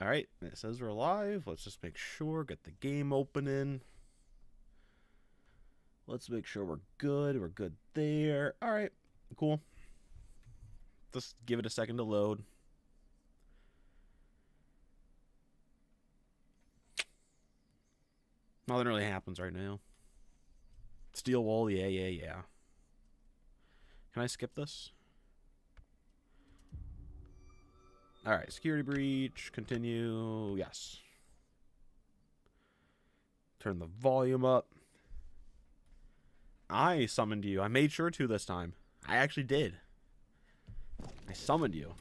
All right, it says we're live. Let's just make sure. Get the game opening. Let's make sure we're good. We're good there. All right, cool. Just give it a second to load. Nothing really happens right now. Steel wool, yeah. Can I skip this? All right, security breach, continue, yes. Turn the volume up. I summoned you. I made sure to this time. I actually did. I summoned you.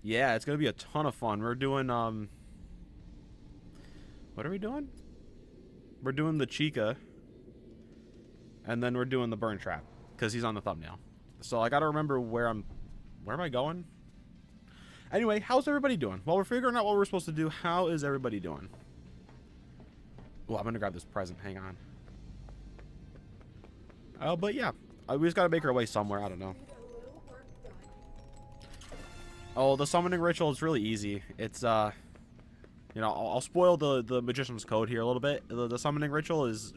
Yeah, it's going to be a ton of fun. We're doing, what are we doing? We're doing the Chica. And then we're doing the Burntrap. Because he's on the thumbnail. So I got to remember where am I going? Anyway, how's everybody doing? While we're figuring out what we're supposed to do, how is everybody doing? Oh, I'm going to grab this present. Hang on. But yeah. We just got to make our way somewhere. I don't know. Oh, the summoning ritual is really easy. It's, you know, I'll spoil the magician's code here a little bit. The summoning ritual is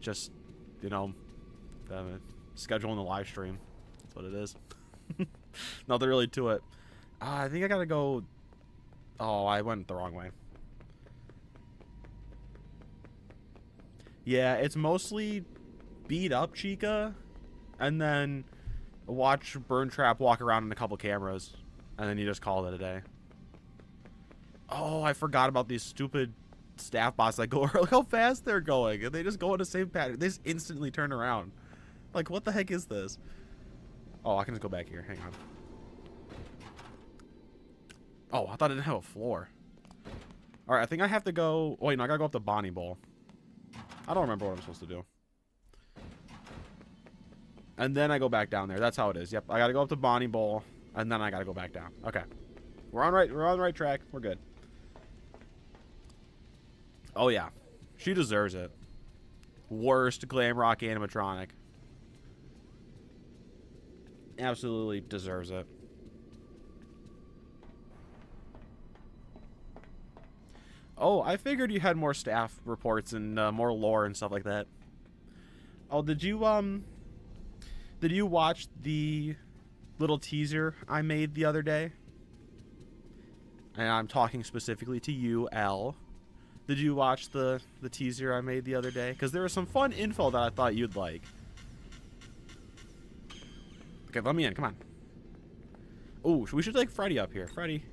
just, you know, scheduling the live stream. That's what it is. Nothing really to it. I think I gotta go. Oh, I went the wrong way. Yeah, it's mostly beat up Chica, and then watch Burntrap walk around in a couple cameras, and then you just call it a day. Oh, I forgot about these stupid staff bots that go. Look how fast they're going, and they just go in the same pattern. They just instantly turn around. Like, what the heck is this? Oh, I can just go back here. Hang on. Oh, I thought it didn't have a floor. All right, I think I have to go. Wait, no, I gotta go up to Bonnie Bowl. I don't remember what I'm supposed to do. And then I go back down there. That's how it is. Yep, I gotta go up to Bonnie Bowl, and then I gotta go back down. Okay, we're on the right track. We're good. Oh yeah, she deserves it. Worst glam rock animatronic. Absolutely deserves it. Oh, I figured you had more staff reports and more lore and stuff like that. Oh, did you watch the little teaser I made the other day? And I'm talking specifically to you, L. Did you watch the teaser I made the other day? Because there was some fun info that I thought you'd like. Okay, let me in. Come on. Oh, we should take Freddy up here. Freddy.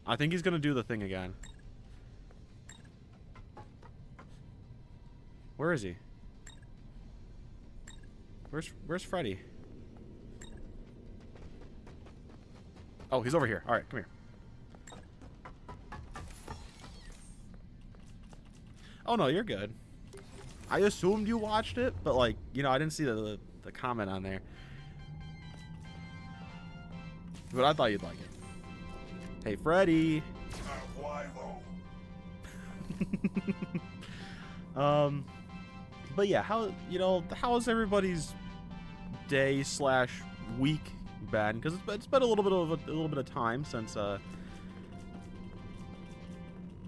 I think he's gonna do the thing again. Where is he? Where's Freddy? Oh, he's over here. All right, come here. Oh no, you're good. I assumed you watched it, but like, you know, I didn't see the comment on there. But I thought you'd like it. Hey, Freddy. But yeah, how's everybody's day / week been? Because it's been a little bit of time since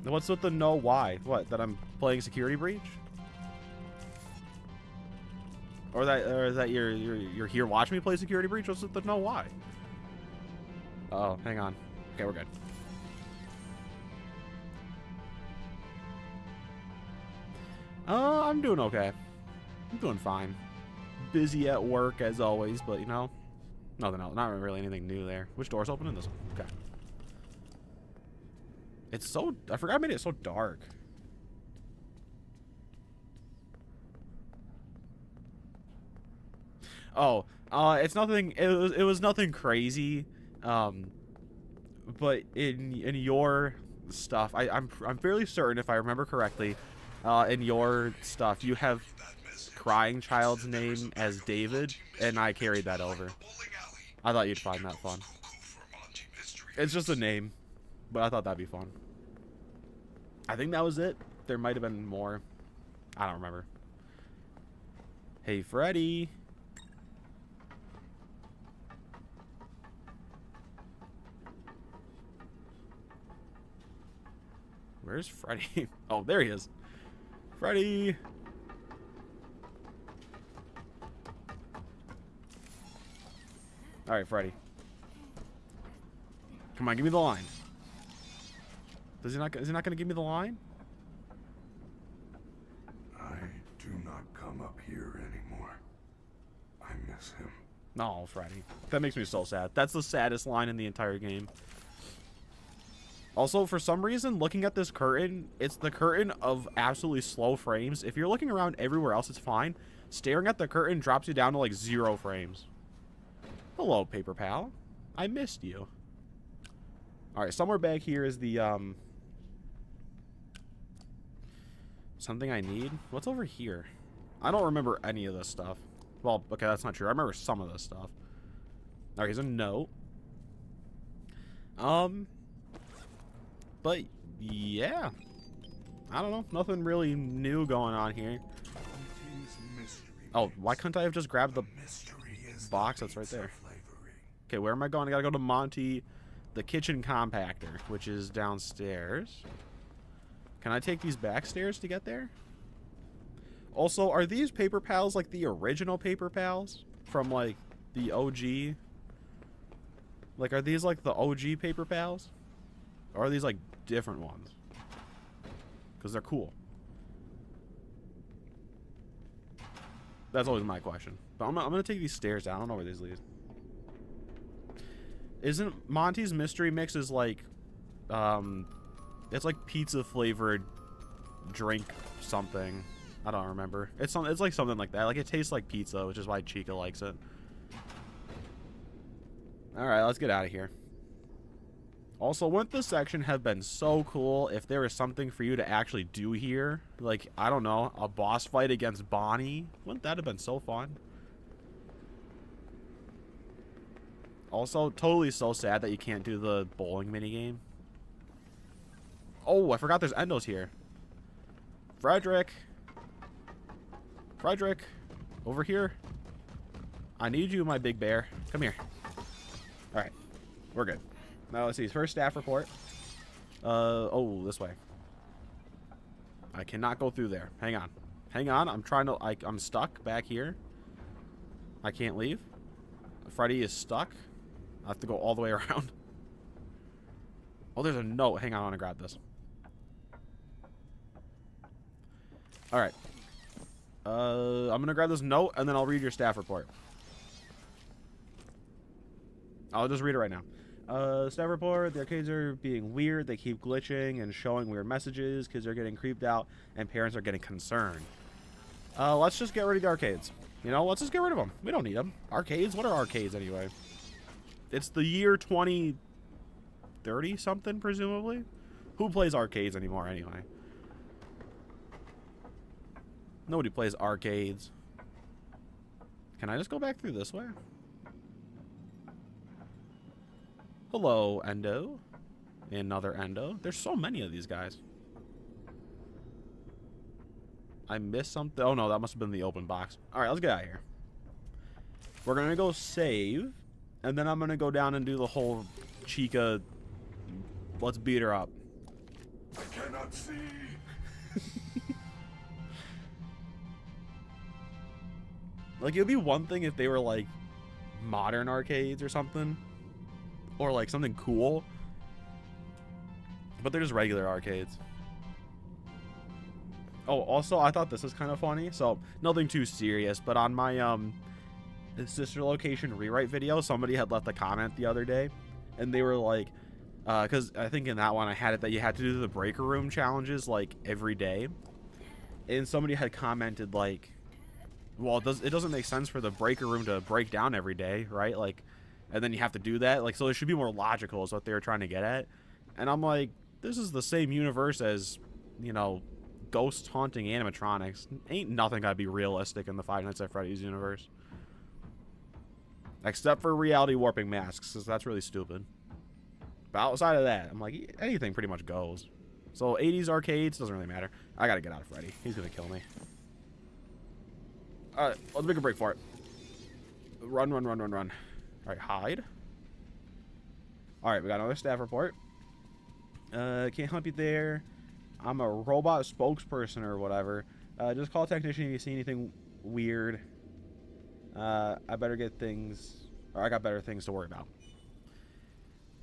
what's with the no why? What, that I'm playing Security Breach? Or that you're here watching me play Security Breach? What's with the no why? Oh, hang on. Okay, we're good. I'm doing okay. I'm doing fine. Busy at work as always, but you know, nothing else. Not really anything new there. Which door's opening? This one. Okay. It's so. I forgot I made it so dark. Oh, it's nothing. It was nothing crazy. But in your stuff, I'm fairly certain, if I remember correctly, in your stuff you have Crying Child's name as David, and I carried that over. I thought you'd find that fun. It's just a name, but I thought that'd be fun. I think that was it. There might have been more. I don't remember. Hey, Freddy. Where's Freddy? Oh, there he is. Freddy. All right, Freddy. Come on, give me the line. Is he not going to give me the line? I do not come up here anymore. I miss him. No, Freddy. That makes me so sad. That's the saddest line in the entire game. Also, for some reason, looking at this curtain, it's the curtain of absolutely slow frames. If you're looking around everywhere else, it's fine. Staring at the curtain drops you down to like 0 frames. Hello, paper pal. I missed you. Alright, somewhere back here is the, something I need. What's over here? I don't remember any of this stuff. Well, okay, that's not true. I remember some of this stuff. Alright, here's a note. But, yeah. I don't know. Nothing really new going on here. Oh, why couldn't I have just grabbed the box that's right there? Okay, where am I going? I gotta go to Monty, the kitchen compactor, which is downstairs. Can I take these back stairs to get there? Also, are these paper pals like the original paper pals from like the OG? Like, are these like the OG paper pals? Or are these like different ones? Because they're cool. That's always my question. But I'm gonna take these stairs down. I don't know where these lead. Isn't Monty's mystery mix is like, it's like pizza flavored drink something. I don't remember. It's like something like that. Like it tastes like pizza, which is why Chica likes it. All right, let's get out of here. Also, wouldn't this section have been so cool if there was something for you to actually do here? Like, I don't know, a boss fight against Bonnie? Wouldn't that have been so fun? Also, totally so sad that you can't do the bowling minigame. Oh, I forgot there's endos here. Frederick. Frederick. Over here. I need you, my big bear. Come here. Alright. We're good. Now, let's see. First staff report. Oh, this way. I cannot go through there. Hang on. Hang on. I'm trying to... I'm stuck back here. I can't leave. Freddy is stuck. I have to go all the way around. Oh, there's a note. Hang on. I want to grab this. Alright. I'm going to grab this note, and then I'll read your staff report. I'll just read it right now. Staff report, the arcades are being weird. They keep glitching and showing weird messages. Kids are getting creeped out, and parents are getting concerned. Let's just get rid of the arcades. You know, let's just get rid of them. We don't need them. Arcades? What are arcades anyway? It's the year 2030 something, presumably. Who plays arcades anymore anyway? Nobody plays arcades. Can I just go back through this way? Hello, Endo. Another Endo. There's so many of these guys. I missed something. Oh, no, that must have been the open box. All right, let's get out of here. We're going to go save. And then I'm going to go down and do the whole Chica. Let's beat her up. I cannot see. Like, it would be one thing if they were, like, modern arcades or something. Or, like, something cool. But they're just regular arcades. Oh, also, I thought this was kind of funny. So, nothing too serious. But on my, sister location rewrite video, somebody had left a comment the other day. And they were like, because I think in that one I had it that you had to do the breaker room challenges, like, every day. And somebody had commented, like, well, it doesn't make sense for the breaker room to break down every day, right? Like, and then you have to do that. Like, so it should be more logical is what they were trying to get at. And I'm like, this is the same universe as, you know, ghost haunting animatronics. Ain't nothing gotta be realistic in the Five Nights at Freddy's universe. Except for reality warping masks, because that's really stupid. But outside of that, I'm like, anything pretty much goes. So 80s arcades, doesn't really matter. I gotta get out of Freddy. He's gonna kill me. Alright, let's make a break for it. Run, run, run, run, run. Alright, hide. Alright, we got another staff report. Can't help you there. I'm a robot spokesperson or whatever. Just call a technician if you see anything weird. I better get things, or I got better things to worry about.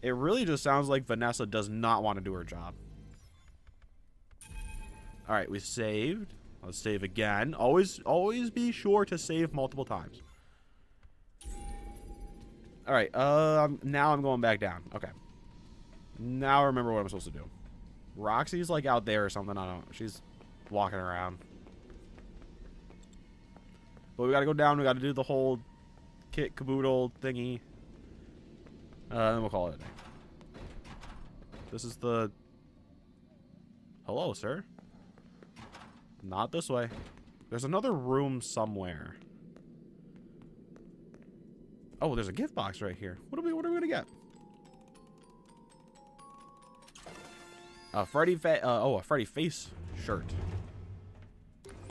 It really just sounds like Vanessa does not want to do her job. Alright, we saved. Let's save again. Always be sure to save multiple times. Alright, now I'm going back down. Okay. Now I remember what I'm supposed to do. Roxy's like out there or something. I don't know. She's walking around. But we gotta go down. We gotta do the whole kit caboodle thingy. Then we'll call it a day. This is the... Hello, sir. Not this way. There's another room somewhere. Oh, there's a gift box right here. What are we gonna get? A Freddy a Freddy face shirt.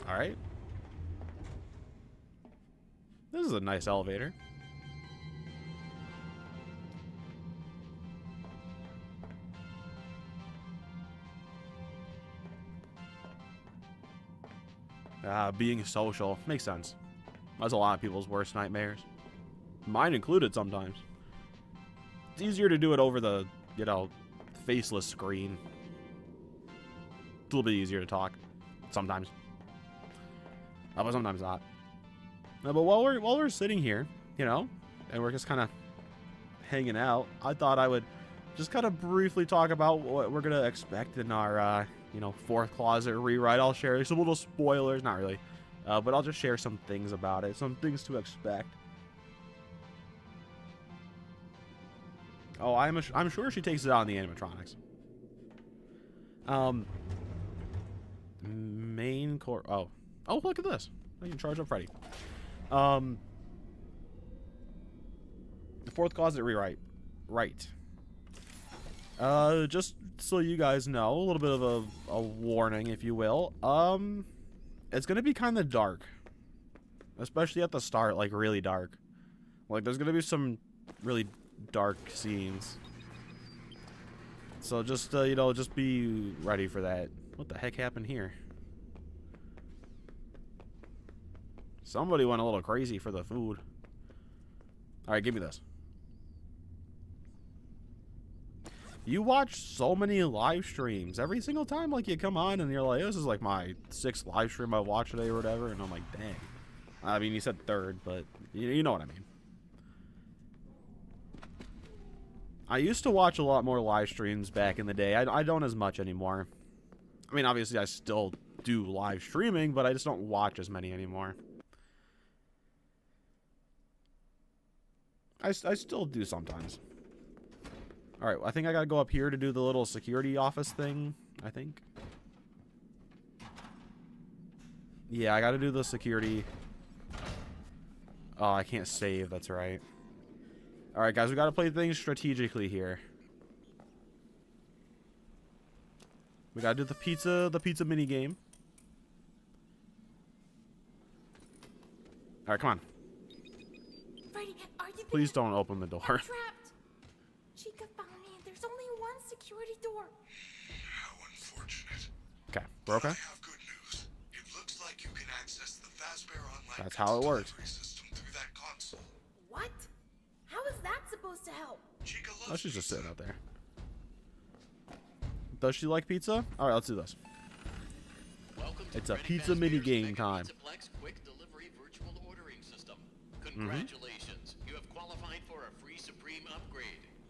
All right. This is a nice elevator. Being social makes sense. That's a lot of people's worst nightmares. Mine included sometimes. It's easier to do it over the, you know, faceless screen. It's a little bit easier to talk. Sometimes. But sometimes not. But while we're sitting here, you know, and we're just kind of hanging out, I thought I would just kind of briefly talk about what we're going to expect in our, you know, fourth closet rewrite. I'll share some little spoilers. Not really. But I'll just share some things about it. Some things to expect. Oh, I'm sure she takes it out on the animatronics. Main core. Oh, look at this. I can charge up Freddy. The fourth closet rewrite. Right. Just so you guys know, a little bit of a warning, if you will. It's gonna be kind of dark, especially at the start, like really dark. Like there's gonna be some really dark scenes. So just you know, just be ready for that. What the heck happened here? Somebody went a little crazy for the food. All right, give me this. You watch so many live streams every single time, like you come on and you're like, this is like my 6th live stream I watched today or whatever, and I'm like, dang. I mean, you said 3rd, but you know what I mean. I used to watch a lot more live streams back in the day. I don't as much anymore. I mean, obviously I still do live streaming, but I just don't watch as many anymore. I still do sometimes. Alright, I think I gotta go up here to do the little security office thing, I think. Yeah, I gotta do the security. Oh, I can't save, that's right. Alright, guys, we gotta play things strategically here. We gotta do the pizza mini game. Alright, come on. Freddy, are you Please don't open the door. I'm trapped. Chica found me and there's only one security door. How unfortunate. Okay, we're okay. I have good news. It looks like you can access the Fazbear Online That's how it works. delivery system through that console. What? How is that supposed to help? Chica loves Oh, she's just pizza. sitting out there. Does she like pizza? Alright, let's do this. It's a pizza mini game time. Quick delivery virtual ordering system. Congratulations. You have qualified for a free Supreme upgrade.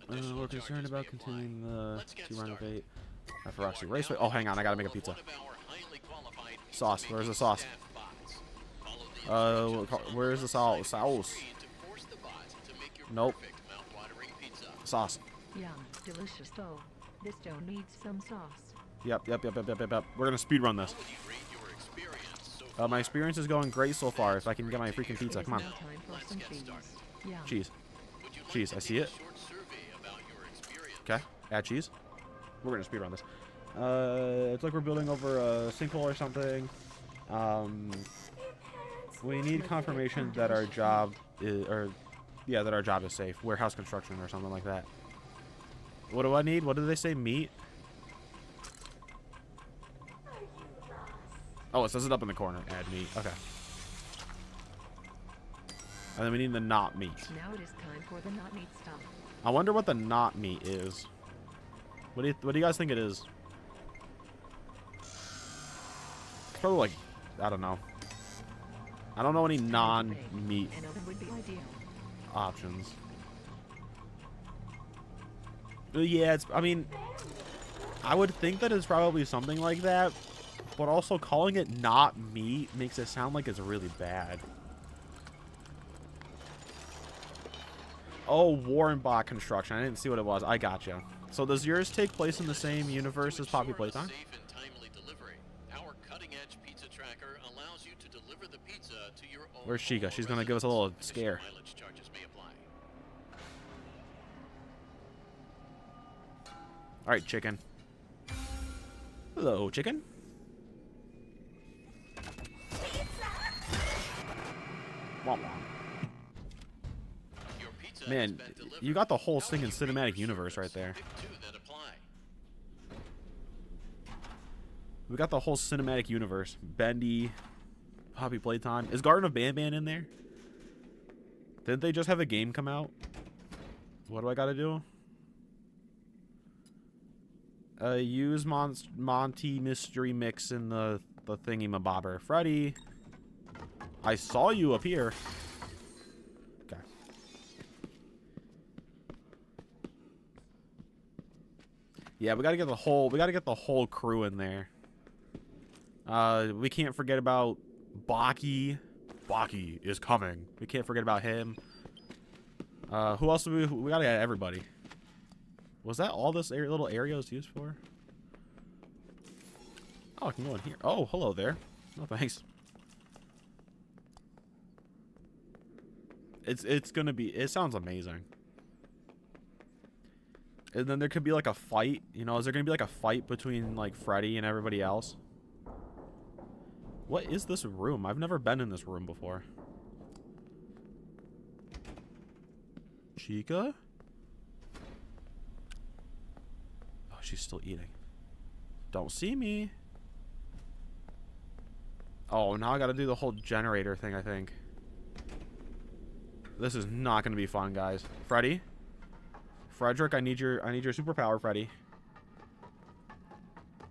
We're concerned about continuing the Let's get to started. renovate Feroxy Raceway. Oh, hang on, I gotta make a pizza. One of our highly qualified Sauce. Where's the sauce? staff bots. Follow the Where's the sauce? Sauce. screen to force the bot to make your Nope. perfect mouth-watering pizza. Sauce. Yum, delicious though. This dough needs some sauce. Yep. We're gonna speed run this. How would you rate your experience so far? My experience is going great so far. If I can get my freaking pizza, come on. Now time for some cheese. Yum. Cheese. Would you like Cheese, to I see take it. a short survey about your experience? Okay, add cheese. We're gonna speed run this. It's like we're building over a sinkhole or something. We need confirmation that our job is, that our job is safe. Warehouse construction or something like that. What do I need? What did they say? Meat? Oh, it says it up in the corner. Add meat. Okay. And then we need the not meat. Now it is time for the not meat stuff. I wonder what the not meat is. What do you guys think it is? It's probably like, I don't know. I don't know any non-meat An oven would be ideal. options. Yeah, it's, I mean, I would think that it's probably something like that, but also calling it not meat makes it sound like it's really bad. Oh, Warrenbach construction. I didn't see what it was. I gotcha. So does yours take place in the same universe as Poppy Playtime? Safe and timely delivery. Our cutting-edge pizza tracker allows you to deliver the pizza to your own. Where's Chica? She's gonna give us a little scare. Mileage charges may apply. All right, chicken. Hello, chicken. Womp womp. Your pizza Man, has been delivered. you got the whole Now stinking you cinematic reap your universe right service. there. Pick two that apply. We got the whole cinematic universe. Bendy, Poppy Playtime. Is Garden of Banban in there? Didn't they just have a game come out? What do I gotta do? Use Monty Mystery Mix in the thingy-mabobber. Freddy, I saw you up here. Okay. Yeah, we gotta get the whole crew in there. We can't forget about Baki. Baki is coming. We can't forget about him. Who else do we gotta get everybody. Was that all this little area was used for? Oh, I can go in here. Oh, hello there. No thanks. It's gonna be. It sounds amazing. And then there could be like a fight. You know, is there gonna be like a fight between like Freddy and everybody else? What is this room? I've never been in this room before. Chica? Oh, she's still eating. Don't see me. Oh, now I gotta do the whole generator thing, I think. This is not gonna be fun, guys. Freddy? Frederick, I need your superpower, Freddy.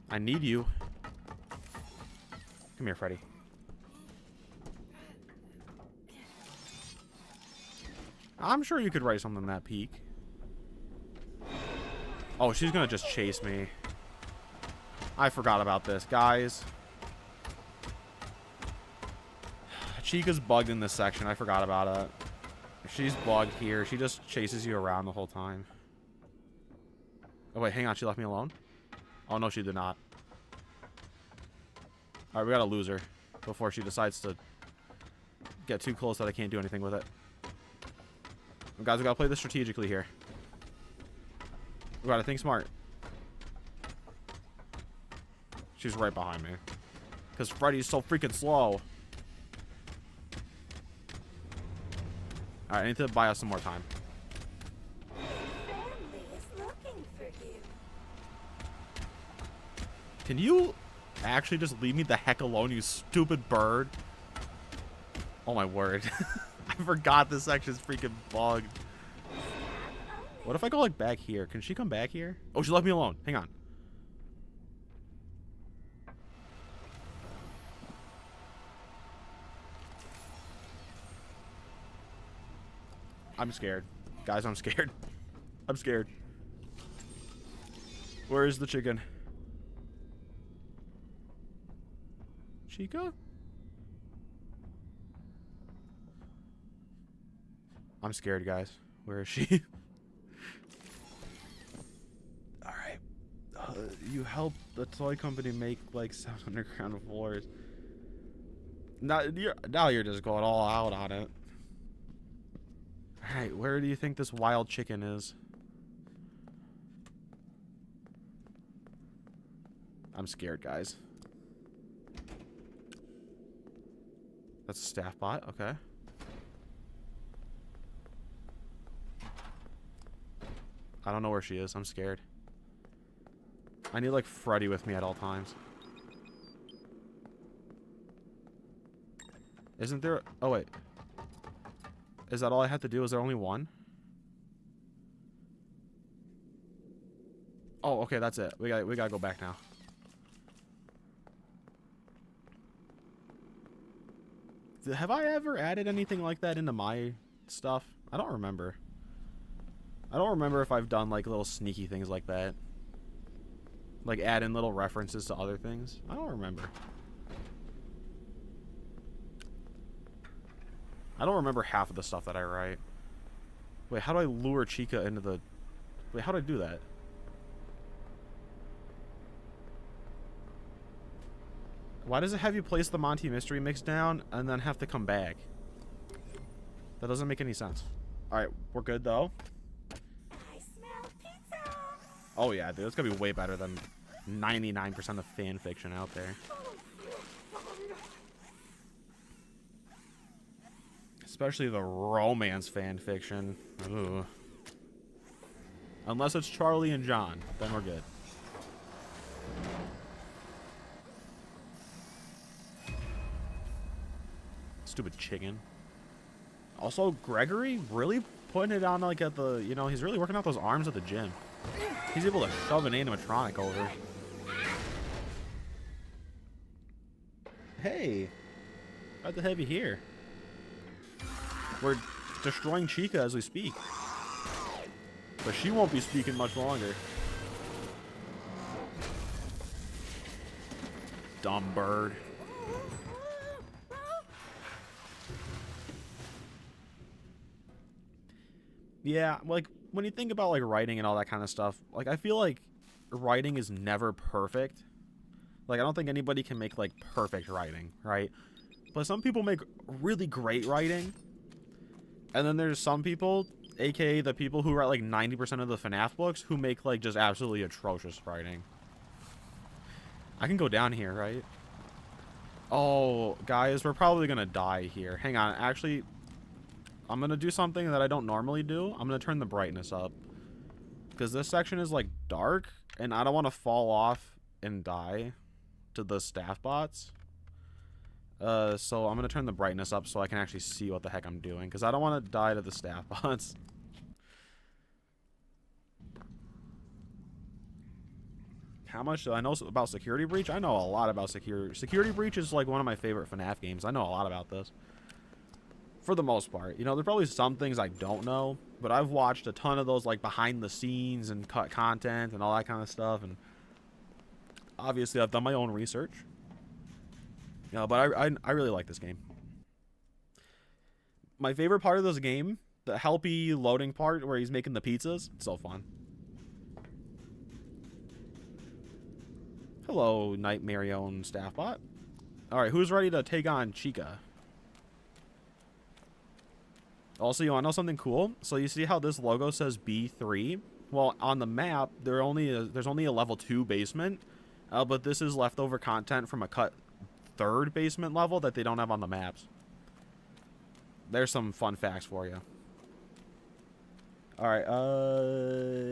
I need you. Come here, Freddy. I'm sure you could write something that peak. Oh, she's gonna just chase me. I forgot about this, guys. Chica's bugged in this section. I forgot about it. If she's bugged here, she just chases you around the whole time. Oh, wait, hang on. She left me alone? Oh, no, she did not. Alright, we gotta lose her before she decides to get too close that I can't do anything with it. Guys, we gotta play this strategically here. We gotta think smart. She's right behind me. Because Freddy's so freaking slow. Alright, I need to buy us some more time. Family is looking for you. Can you actually just leave me the heck alone, you stupid bird? Oh my word. I forgot this section's freaking bugged. What if I go like back here? Can she come back here? Oh, she left me alone. Hang on. I'm scared. Guys, I'm scared. I'm scared. Where is the chicken? Chica? I'm scared, guys. Where is she? Alright. You helped the toy company make like 7 underground floors. Now you're just going all out on it. Alright, where do you think this wild chicken is? I'm scared, guys. That's a staff bot, okay. I don't know where she is. I'm scared. I need like Freddy with me at all times. Isn't there... Oh, wait. Is that all I have to do? Is there only one? Oh, okay, that's it. We gotta go back now. Have I ever added anything like that into my stuff? I don't remember. I don't remember if I've done, like, little sneaky things like that. Like, add in little references to other things. I don't remember. I don't remember half of the stuff that I write. Wait, how do I lure Chica into the... Wait, how do I do that? Why does it have you place the Monty Mystery Mix down and then have to come back? That doesn't make any sense. Alright, we're good though. I smell pizza. Oh yeah, dude, it's gonna be way better than 99% of fan fiction out there. Especially the romance fan fiction. Ugh. Unless it's Charlie and John, then we're good. Stupid chicken. Also, Gregory really putting it on like at the, you know, he's really working out those arms at the gym. He's able to shove an animatronic over. Hey, glad to have you here. We're destroying Chica as we speak. But she won't be speaking much longer. Dumb bird. Yeah, like, when you think about, like, writing and all that kind of stuff, like, I feel like writing is never perfect. Like, I don't think anybody can make, like, perfect writing, right? But some people make really great writing. And then there's some people, aka the people who write, like, 90% of the FNAF books, who make, like, just absolutely atrocious writing. I can go down here, right? Oh, guys, we're probably gonna die here. Hang on, actually... I'm going to do something that I don't normally do. I'm going to turn the brightness up. Because this section is, like, dark. And I don't want to fall off and die to the staff bots. So I'm going to turn the brightness up so I can actually see what the heck I'm doing. Because I don't want to die to the staff bots. How much do I know about Security Breach? I know a lot about Security Breach is, like, one of my favorite FNAF games. I know a lot about this. For the most part. You know, there's probably some things I don't know, but I've watched a ton of those, like, behind the scenes and cut content and all that kind of stuff, and obviously I've done my own research. You know, but I really like this game. My favorite part of this game, the helpy loading part where he's making the pizzas, it's so fun. Hello, Nightmare-own staff bot. Alright, who's ready to take on Chica? Also, you want to know something cool? So you see how this logo says B3? Well, on the map, there's only a level 2 basement, but this is leftover content from a cut 3rd basement level that they don't have on the maps. There's some fun facts for you. Alright,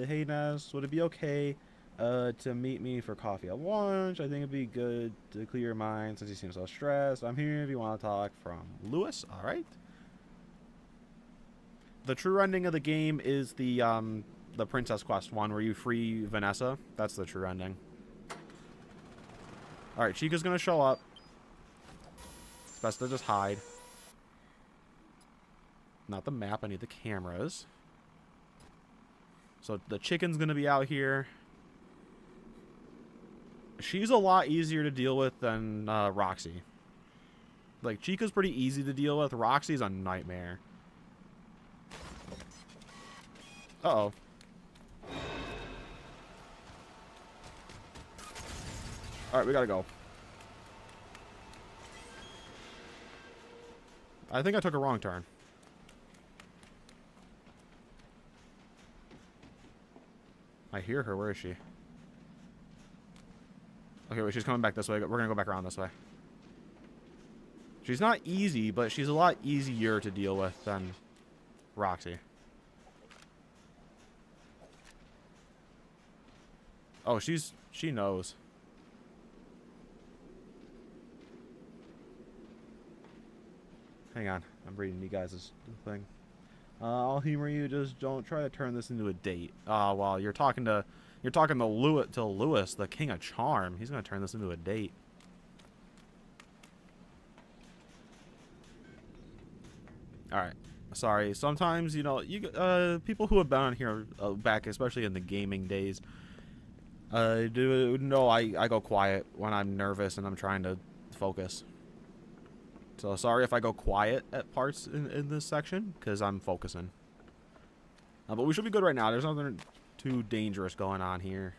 hey Ness, would it be okay to meet me for coffee at lunch? I think it'd be good to clear your mind since you seem so stressed. I'm here if you want to talk. From Lewis. Alright. The true ending of the game is the Princess Quest one where you free Vanessa. That's the true ending. Alright, Chica's gonna show up. It's best to just hide. Not the map, I need the cameras. So the chicken's gonna be out here. She's a lot easier to deal with than Roxy. Like, Chica's pretty easy to deal with. Roxy's a nightmare. Uh-oh. Alright, we gotta go. I think I took a wrong turn. I hear her. Where is she? Okay, wait, she's coming back this way. We're gonna go back around this way. She's not easy, but she's a lot easier to deal with than Roxy. Oh, she knows. Hang on. I'm reading you guys' thing. I'll humor you. Just don't try to turn this into a date. Well, you're talking to Lewis, the king of charm. He's gonna turn this into a date. All right. Sorry. Sometimes, you know, people who have been on here back, especially in the gaming days, do know I go quiet when I'm nervous and I'm trying to focus. So sorry if I go quiet at parts in this section, because I'm focusing. But we should be good right now. There's nothing too dangerous going on here.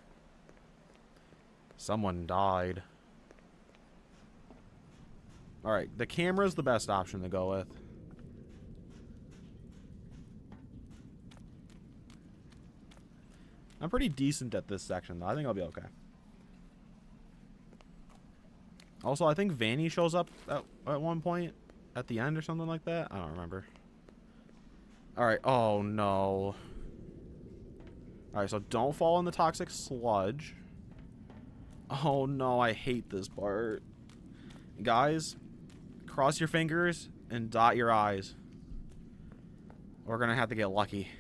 Someone died. Alright, the camera's the best option to go with. I'm pretty decent at this section, though. I think I'll be okay. Also, I think Vanny shows up at one point at the end or something like that. I don't remember. Alright. Oh, no. Alright, so don't fall in the toxic sludge. Oh, no. I hate this part. Guys, cross your fingers and dot your I's. We're going to have to get lucky.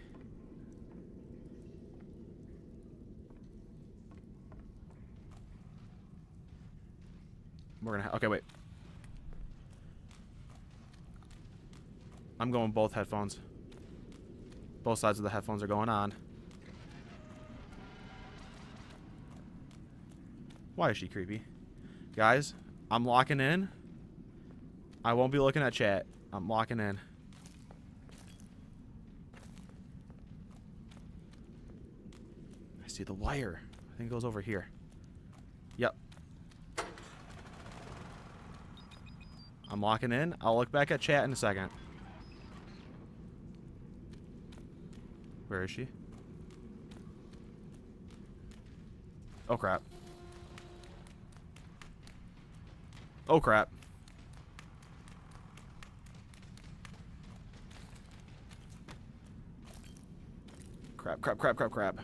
We're gonna okay, wait. I'm going both headphones. Both sides of the headphones are going on. Why is she creepy? Guys, I'm locking in. I won't be looking at chat. I'm locking in. I see the wire. I think it goes over here. Yep. I'm locking in. I'll look back at chat in a second. Where is she? Oh, crap. Oh, crap. Crap, crap, crap, crap, crap.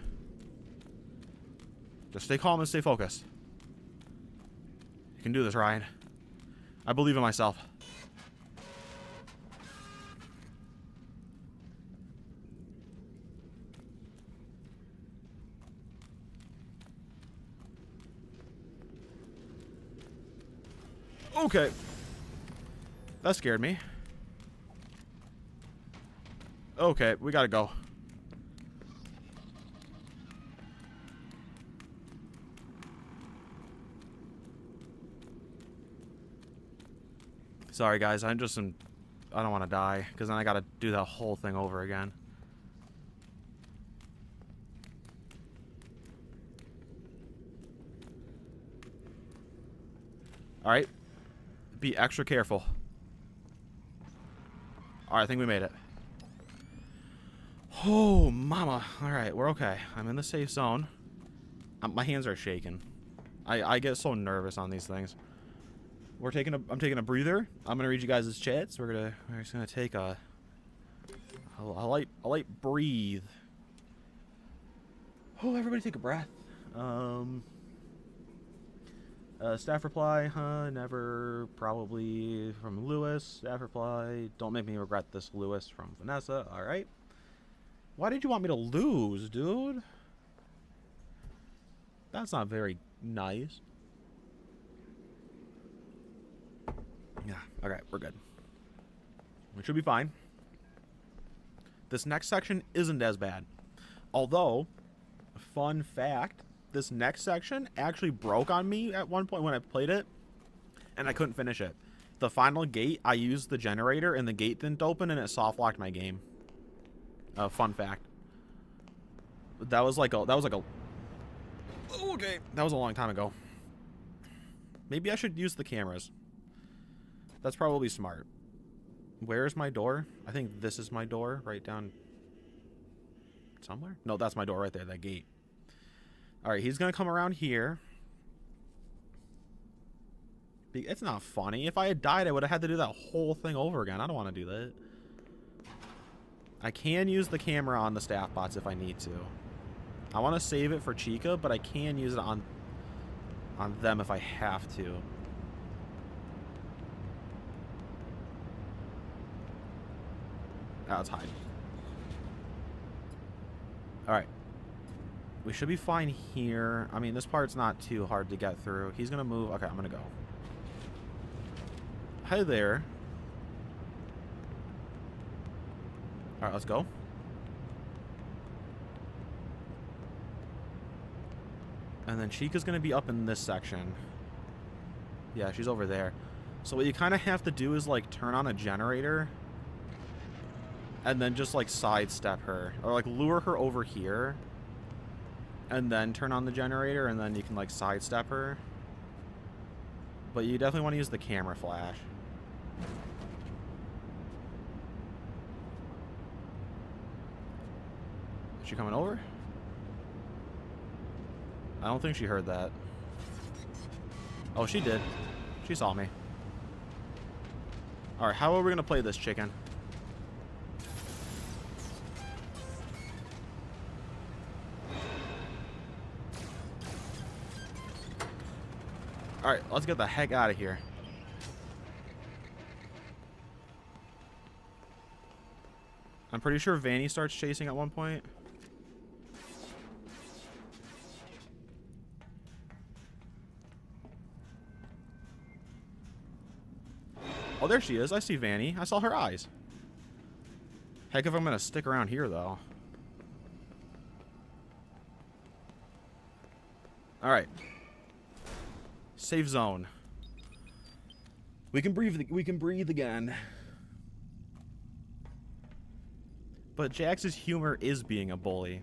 Just stay calm and stay focused. You can do this, Ryan. I believe in myself. Okay. That scared me. Okay, we gotta go. Sorry, guys. I don't want to die, because then I got to do that whole thing over again. All right. Be extra careful. All right, I think we made it. Oh, mama. All right, we're okay. I'm in the safe zone. My hands are shaking. I get so nervous on these things. I'm taking a breather. I'm gonna read you guys' chats. We're just gonna take a light breathe. Oh, everybody take a breath. Staff reply, never, probably, from Lewis. Staff reply, don't make me regret this, Lewis, from Vanessa. All right. Why did you want me to lose, dude? That's not very nice. Yeah, okay, we're good. We should be fine. This next section isn't as bad. Although, fun fact, this next section actually broke on me at one point when I played it, and I couldn't finish it. The final gate, I used the generator, and the gate didn't open, and it soft-locked my game. Fun fact. That was like a... Okay, that was a long time ago. Maybe I should use the cameras. That's probably smart. Where's my door? I think this is my door, right down somewhere. No, that's my door right there, that gate. All right, he's gonna come around here. It's not funny. If I had died, I would have had to do that whole thing over again. I don't want to do that. I can use the camera on the staff bots if I need to. I want to save it for Chica, but I can use it on them if I have to. let's hide. Alright. We should be fine here. I mean, this part's not too hard to get through. He's gonna move. Okay, I'm gonna go. Hi there. Alright, let's go. And then Chica's gonna be up in this section. Yeah, she's over there. So what you kind of have to do is, like, turn on a generator. And then just, like, sidestep her. Or, like, lure her over here. And then turn on the generator, and then you can, like, sidestep her. But you definitely want to use the camera flash. Is she coming over? I don't think she heard that. Oh, she did. She saw me. Alright, how are we going to play this chicken? Alright, let's get the heck out of here. I'm pretty sure Vanny starts chasing at one point. Oh, there she is. I see Vanny. I saw her eyes. Heck if I'm going to stick around here, though. Alright. Safe zone. We can breathe again. But Jax's humor is being a bully.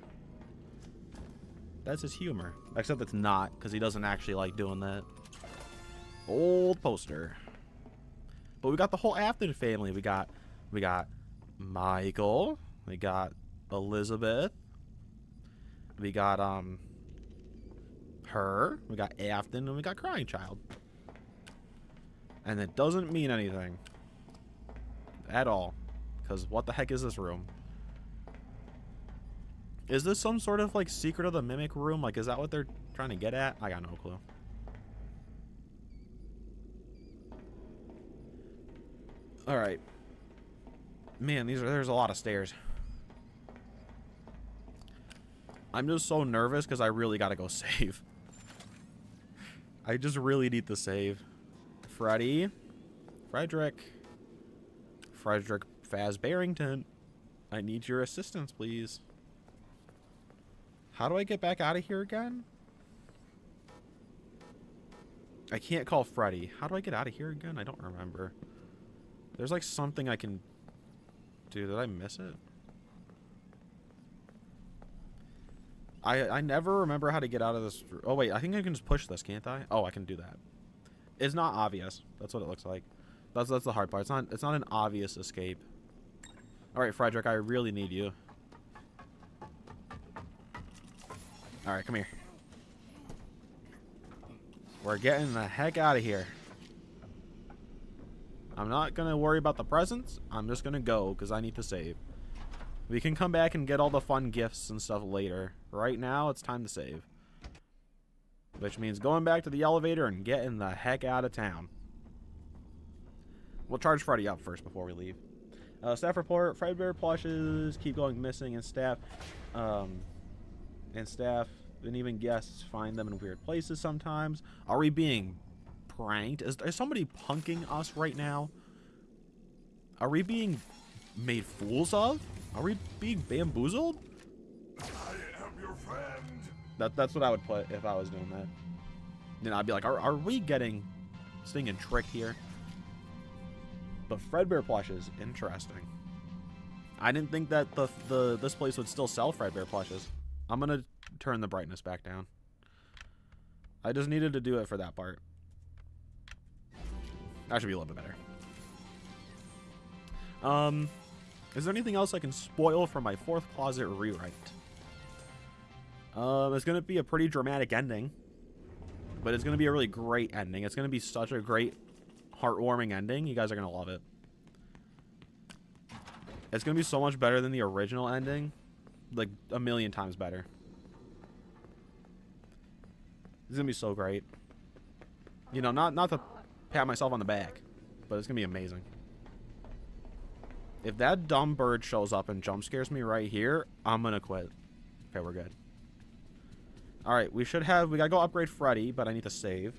That's his humor. Except it's not, because he doesn't actually like doing that. Old poster. But we got the whole Afton family. We got Michael. We got Elizabeth. We got her. We got Afton, and we got Crying Child. And it doesn't mean anything at all, because what the heck is this room? Is this some sort of, like, Secret of the Mimic room? Like, is that what they're trying to get at? I got no clue. Alright. Man, there's a lot of stairs. I'm just so nervous because I really gotta go save. I just really need to save. Frederick Faz Barrington. I need your assistance, please. How do I get back out of here again? I can't call Freddy. How do I get out of here again? I don't remember. There's like something I can do. Did I miss it? I never remember how to get out of this. Oh, wait. I think I can just push this, can't I? Oh, I can do that. It's not obvious. That's what it looks like. That's the hard part. It's not an obvious escape. All right, Frederick, I really need you. All right, come here. We're getting the heck out of here. I'm not going to worry about the presents. I'm just going to go because I need to save. We can come back and get all the fun gifts and stuff later. Right now, it's time to save. Which means going back to the elevator and getting the heck out of town. We'll charge Freddy up first before we leave. Staff report. Fredbear plushes keep going missing, and staff and even guests find them in weird places sometimes. Are we being pranked? Is somebody punking us right now? Are we being made fools of? Are we being bamboozled? I am your friend. That's what I would put if I was doing that. You know, I'd be like, are we getting stinging tricked here? But Fredbear plushes, interesting. I didn't think that this place would still sell Fredbear plushes. I'm gonna turn the brightness back down. I just needed to do it for that part. That should be a little bit better. Is there anything else I can spoil from my fourth closet rewrite? It's gonna be a pretty dramatic ending, but it's gonna be a really great ending. It's gonna be such a great, heartwarming ending. You guys are gonna love it. It's gonna be so much better than the original ending, like a million times better. It's gonna be so great. You know, not to pat myself on the back, but it's gonna be amazing. If that dumb bird shows up and jump scares me right here, I'm gonna quit. Okay, we're good. Alright, we gotta go upgrade Freddy, but I need to save.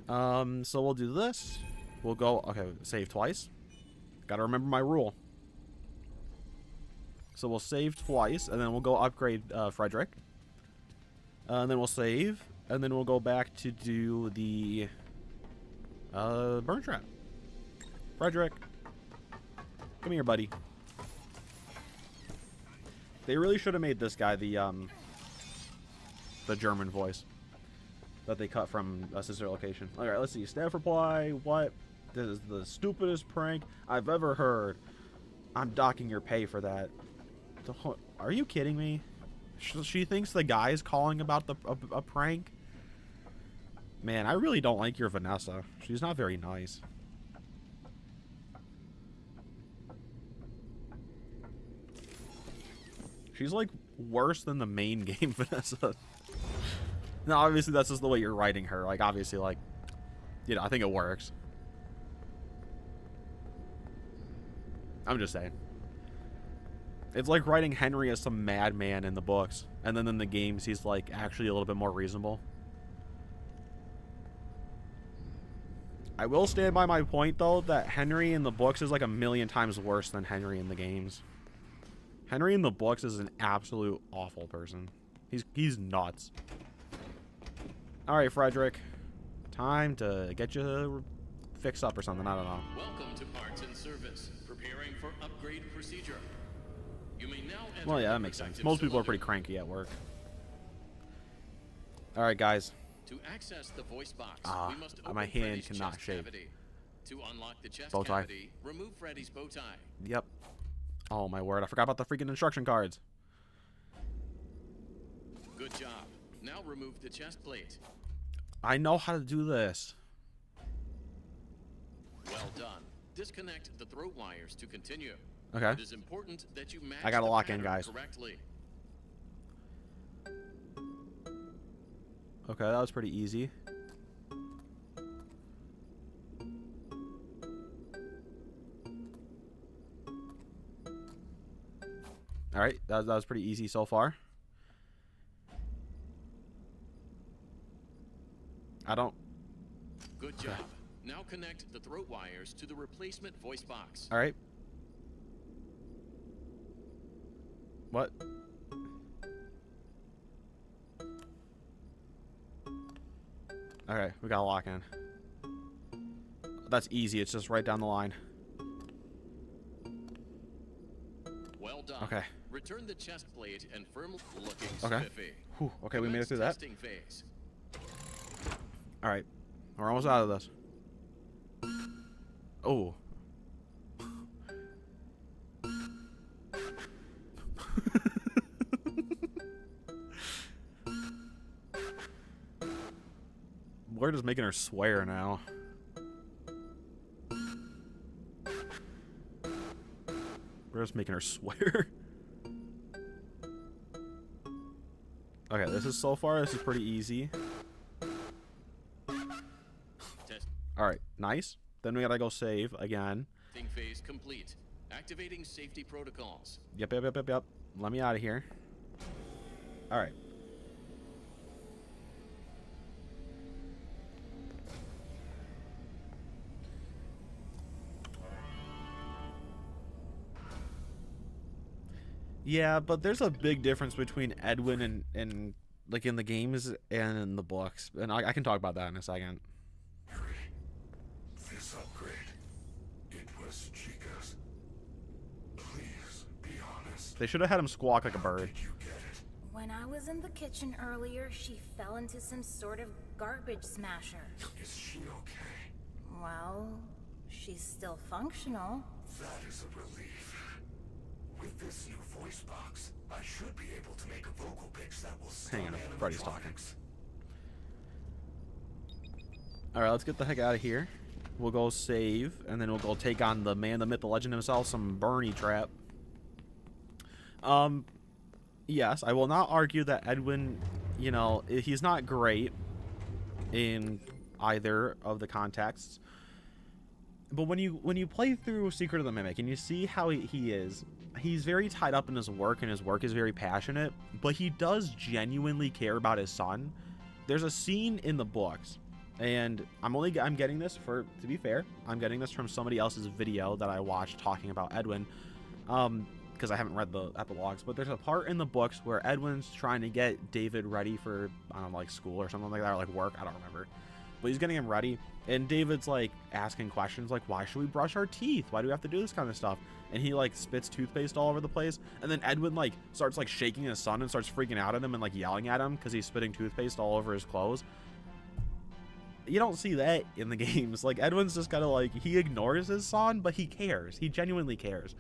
So we'll do this. We'll go, okay, save twice. Gotta remember my rule. So we'll save twice, and then we'll go upgrade Frederick. And then we'll save, and then we'll go back to do the Burntrap. Frederick, come here, buddy. They really should have made this guy the German voice that they cut from a sister location. All right, let's see. Staff reply. What? This is the stupidest prank I've ever heard. I'm docking your pay for that. Are you kidding me? She thinks the guy is calling about a prank. Man, I really don't like your Vanessa. She's not very nice. She's like worse than the main game Vanessa. No, obviously that's just the way you're writing her. Like, obviously, like, you know, I think it works. I'm just saying. It's like writing Henry as some madman in the books, and then in the games he's like actually a little bit more reasonable. I will stand by my point though that Henry in the books is like a million times worse than Henry in the games. Henry in the books is an absolute awful person. He's nuts. All right, Frederick, time to get you fixed up or something. I don't know. Welcome to Parts and Service. Preparing for upgrade procedure. You may now enter. Well, yeah, that makes sense. Most people are pretty cranky at work. All right, guys. To access the voice box, we must my open hand Freddy's cannot chest shake. cavity. To unlock the chest Bow tie. cavity, remove Freddy's bow tie. Yep. Oh my word! I forgot about the freaking instruction cards. Good job. Now remove the chest plate. I know how to do this. Well done. Disconnect the throat wires to continue. Okay. It is important that you match I gotta the lock in, pattern guys. correctly. Okay, that was pretty easy. All right, that was pretty easy so far. I don't. Good job. Now connect the throat wires to the replacement voice box. All right. What? Okay, we got to lock in. That's easy. It's just right down the line. Well done. Okay. Return the chest plate and firm looking Okay. spiffy. Whew, okay, we made it Commence through that. testing phase. All right. We're almost out of this. Oh. We're just making her swear now. We're just making her swear. Okay, this is so far, this is pretty easy. Testing Alright, nice. Then we gotta go save again. phase complete. Activating safety protocols. Yep. Let me out of here. Alright. Yeah, but there's a big difference between Edwin and like in the games and in the books. And I can talk about that in a second. This upgrade, it was Chica's. Please be honest. They should have had him squawk like a bird. Did you get it? When I was in the kitchen earlier, she fell into some sort of garbage smasher. Is she okay? Well, she's still functional. That is a relief. With this new voice box, I should be able to make a vocal pitch that will Hang on, stun Freddy's talking. animatronics. Alright, let's get the heck out of here. We'll go save, and then we'll go take on the man, the myth, the legend himself, some Burntrap. Yes, I will not argue that Edwin, you know, he's not great in either of the contexts. But when you play through Secret of the Mimic and you see how he is, he's very tied up in his work, and his work is very passionate, but he does genuinely care about his son. There's a scene in the books, and I'm getting this to be fair, I'm getting this from somebody else's video that I watched talking about Edwin, because I haven't read the epilogues, but there's a part in the books where Edwin's trying to get David ready for, I don't know, like school or something like that, or like work, I don't remember. But he's getting him ready, and David's like asking questions like, why should we brush our teeth? Why do we have to do this kind of stuff? And he like spits toothpaste all over the place, and then Edwin like starts like shaking his son and starts freaking out at him and like yelling at him because he's spitting toothpaste all over his clothes. You don't see that in the games. Like, Edwin's just kind of like, he ignores his son, but he cares. He genuinely cares.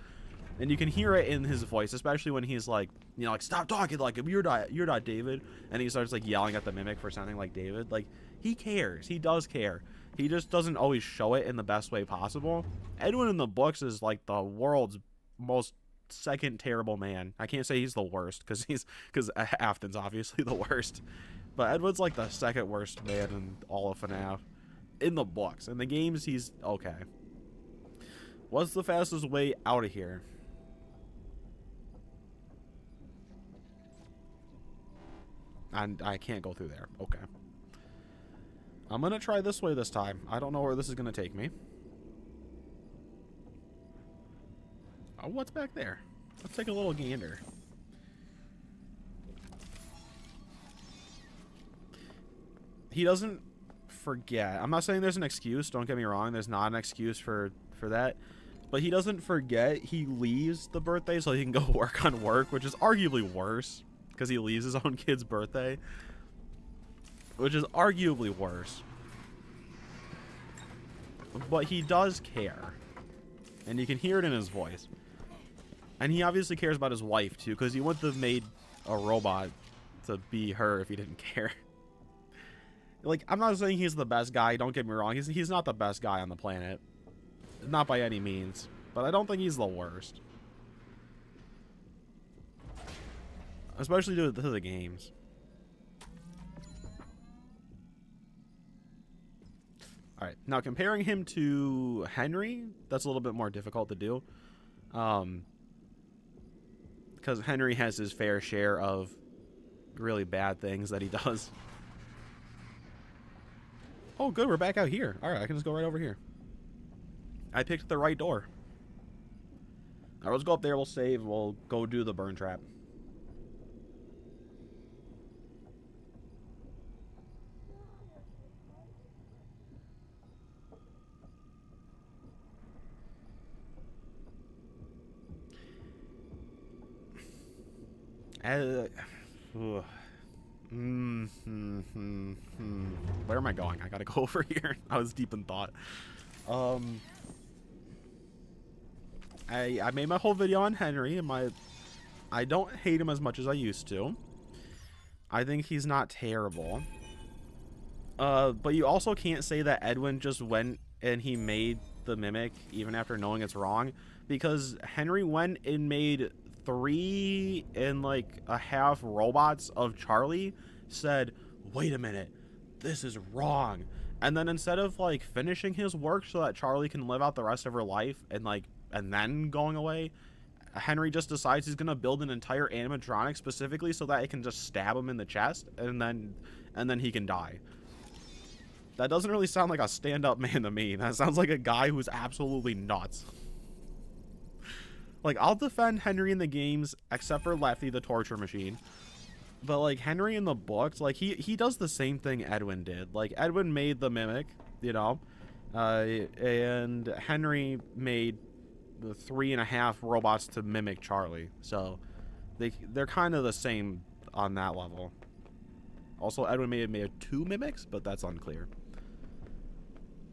And you can hear it in his voice, especially when he's like, you know, like, stop talking like him, you're not David. And he starts like yelling at the Mimic for sounding like David. Like, he cares. He does care. He just doesn't always show it in the best way possible. Edwin in the books is like the world's most second terrible man. I can't say he's the worst, because Afton's obviously the worst. But Edwin's like the second worst man in all of FNAF. In the books. In the games, he's okay. What's the fastest way out of here? And I can't go through there. Okay. I'm going to try this way this time. I don't know where this is going to take me. Oh, what's back there? Let's take a little gander. He doesn't forget. I'm not saying there's an excuse. Don't get me wrong. There's not an excuse for that. But he doesn't forget. He leaves the birthday so he can go work on work, which is arguably worse. Because he leaves his own kid's birthday. Which is arguably worse. But he does care. And you can hear it in his voice. And he obviously cares about his wife, too. Because he wouldn't have made a robot to be her if he didn't care. Like, I'm not saying he's the best guy. Don't get me wrong. He's not the best guy on the planet. Not by any means. But I don't think he's the worst. Especially to the games. Alright, now comparing him to Henry, that's a little bit more difficult to do. Because Henry has his fair share of really bad things that he does. Oh, good, we're back out here. Alright, I can just go right over here. I picked the right door. Alright, let's go up there, we'll save, we'll go do the Burntrap. Where am I going? I gotta go over here. I was deep in thought. I made my whole video on Henry, and I don't hate him as much as I used to. I think he's not terrible. But you also can't say that Edwin just went and he made the Mimic even after knowing it's wrong, because Henry went and made 3.5 robots of Charlie, said, wait a minute, this is wrong. And then instead of like finishing his work so that Charlie can live out the rest of her life and then going away, Henry just decides he's gonna build an entire animatronic specifically so that it can just stab him in the chest and then he can die. That doesn't really sound like a stand-up man to me. That sounds like a guy who's absolutely nuts. Like, I'll defend Henry in the games, except for Lefty the torture machine. But, like, Henry in the books, like, he does the same thing Edwin did. Like, Edwin made the Mimic, you know, and Henry made the 3.5 robots to mimic Charlie. So, they're kind of the same on that level. Also, Edwin may have made 2 mimics, but that's unclear.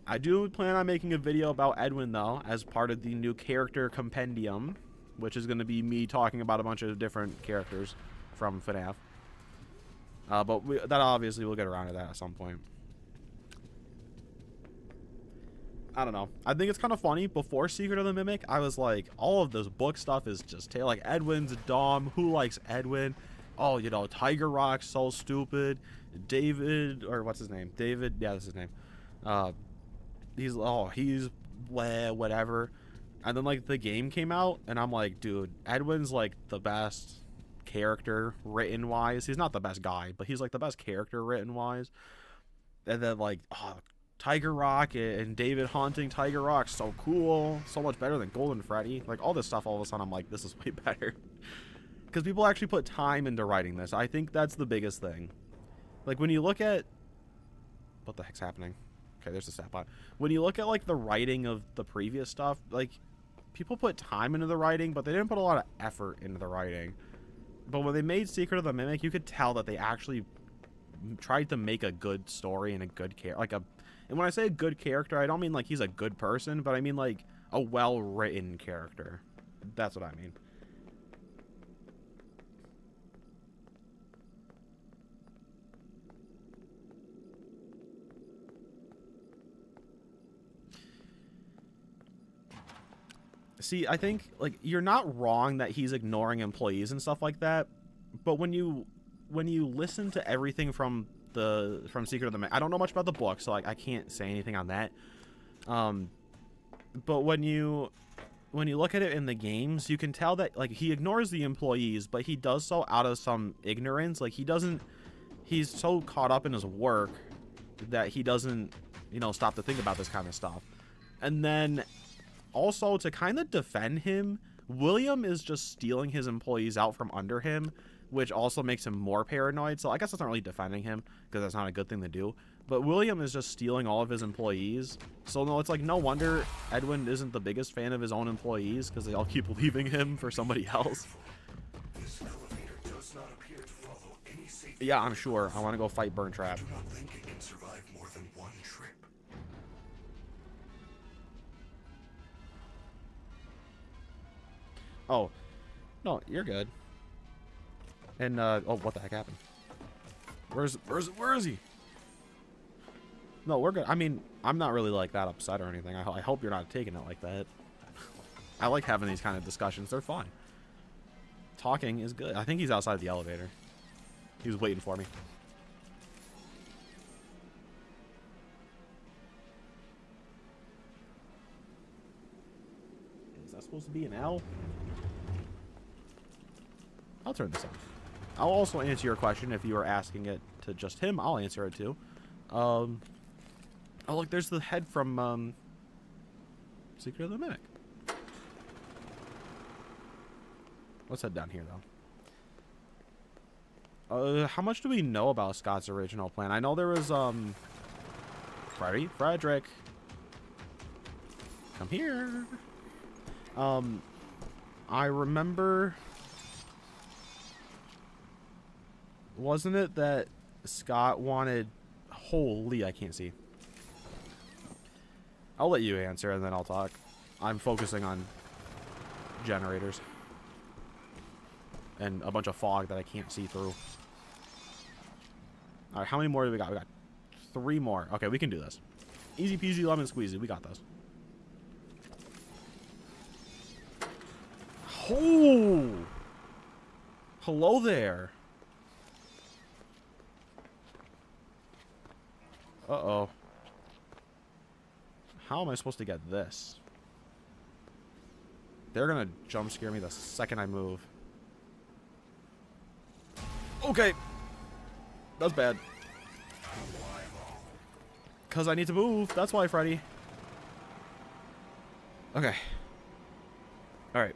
I do plan on making a video about Edwin, though, as part of the new character compendium, which is going to be me talking about a bunch of different characters from FNAF. But that obviously we'll get around to that at some point. I don't know. I think it's kind of funny. Before Secret of the Mimic, I was like, all of this book stuff is just like Edwin's dumb. Who likes Edwin? Oh, you know, Tiger Rock's so stupid. David, or what's his name? David, yeah, that's his name. He's bleh, whatever. And then like the game came out, and I'm like, dude, Edwin's like the best character written wise. He's not the best guy, but he's like the best character written wise. And then like, oh, Tiger Rock and David haunting Tiger Rock, so cool, so much better than Golden Freddy. Like all this stuff, all of a sudden I'm like, this is way better. Because people actually put time into writing this. I think that's the biggest thing. Like when you look at, what the heck's happening? Okay, there's the stat bot. When you look at like the writing of the previous stuff, like people put time into the writing, but they didn't put a lot of effort into the writing. But when they made Secret of the Mimic, you could tell that they actually tried to make a good story and a good and when I say a good character, I don't mean like he's a good person, but I mean like a well-written character. That's what I mean. See, I think like you're not wrong that he's ignoring employees and stuff like that, but when you listen to everything from Secret of the Mimic, I don't know much about the book, so like I can't say anything on that. But when you look at it in the games, you can tell that like he ignores the employees, but he does so out of some ignorance. Like he's so caught up in his work that he doesn't, stop to think about this kind of stuff. And then also to kind of defend him, William is just stealing his employees out from under him, which also makes him more paranoid. So I guess that's not really defending him, because that's not a good thing to do. But William is just stealing all of his employees. So no, it's like no wonder Edwin isn't the biggest fan of his own employees, because they all keep leaving him for somebody else. This elevator does not appear to follow any safety. Yeah, I'm sure. I want to go fight Burntrap. I do not think it can survive more than one trip. Oh, no, you're good. And oh, what the heck happened? Where is he? No, we're good. I mean, I'm not really like that upset or anything. I hope you're not taking it like that. I like having these kind of discussions. They're fun. Talking is good. I think he's outside the elevator. He was waiting for me. Is that supposed to be an L? I'll turn this on. I'll also answer your question if you are asking it to just him. I'll answer it too. Oh, look, there's the head from Secret of the Mimic. Let's head down here, though. How much do we know about Scott's original plan? I know there was Frederick. Come here. I remember. Wasn't it that Scott wanted... Holy, I can't see. I'll let you answer and then I'll talk. I'm focusing on generators. And a bunch of fog that I can't see through. Alright, how many more do we got? We got 3 more. Okay, we can do this. Easy peasy lemon squeezy. We got this. Oh! Hello there. Uh-oh. How am I supposed to get this? They're gonna jump scare me the second I move. Okay. That's bad. Because I need to move. That's why, Freddy. Okay. Alright.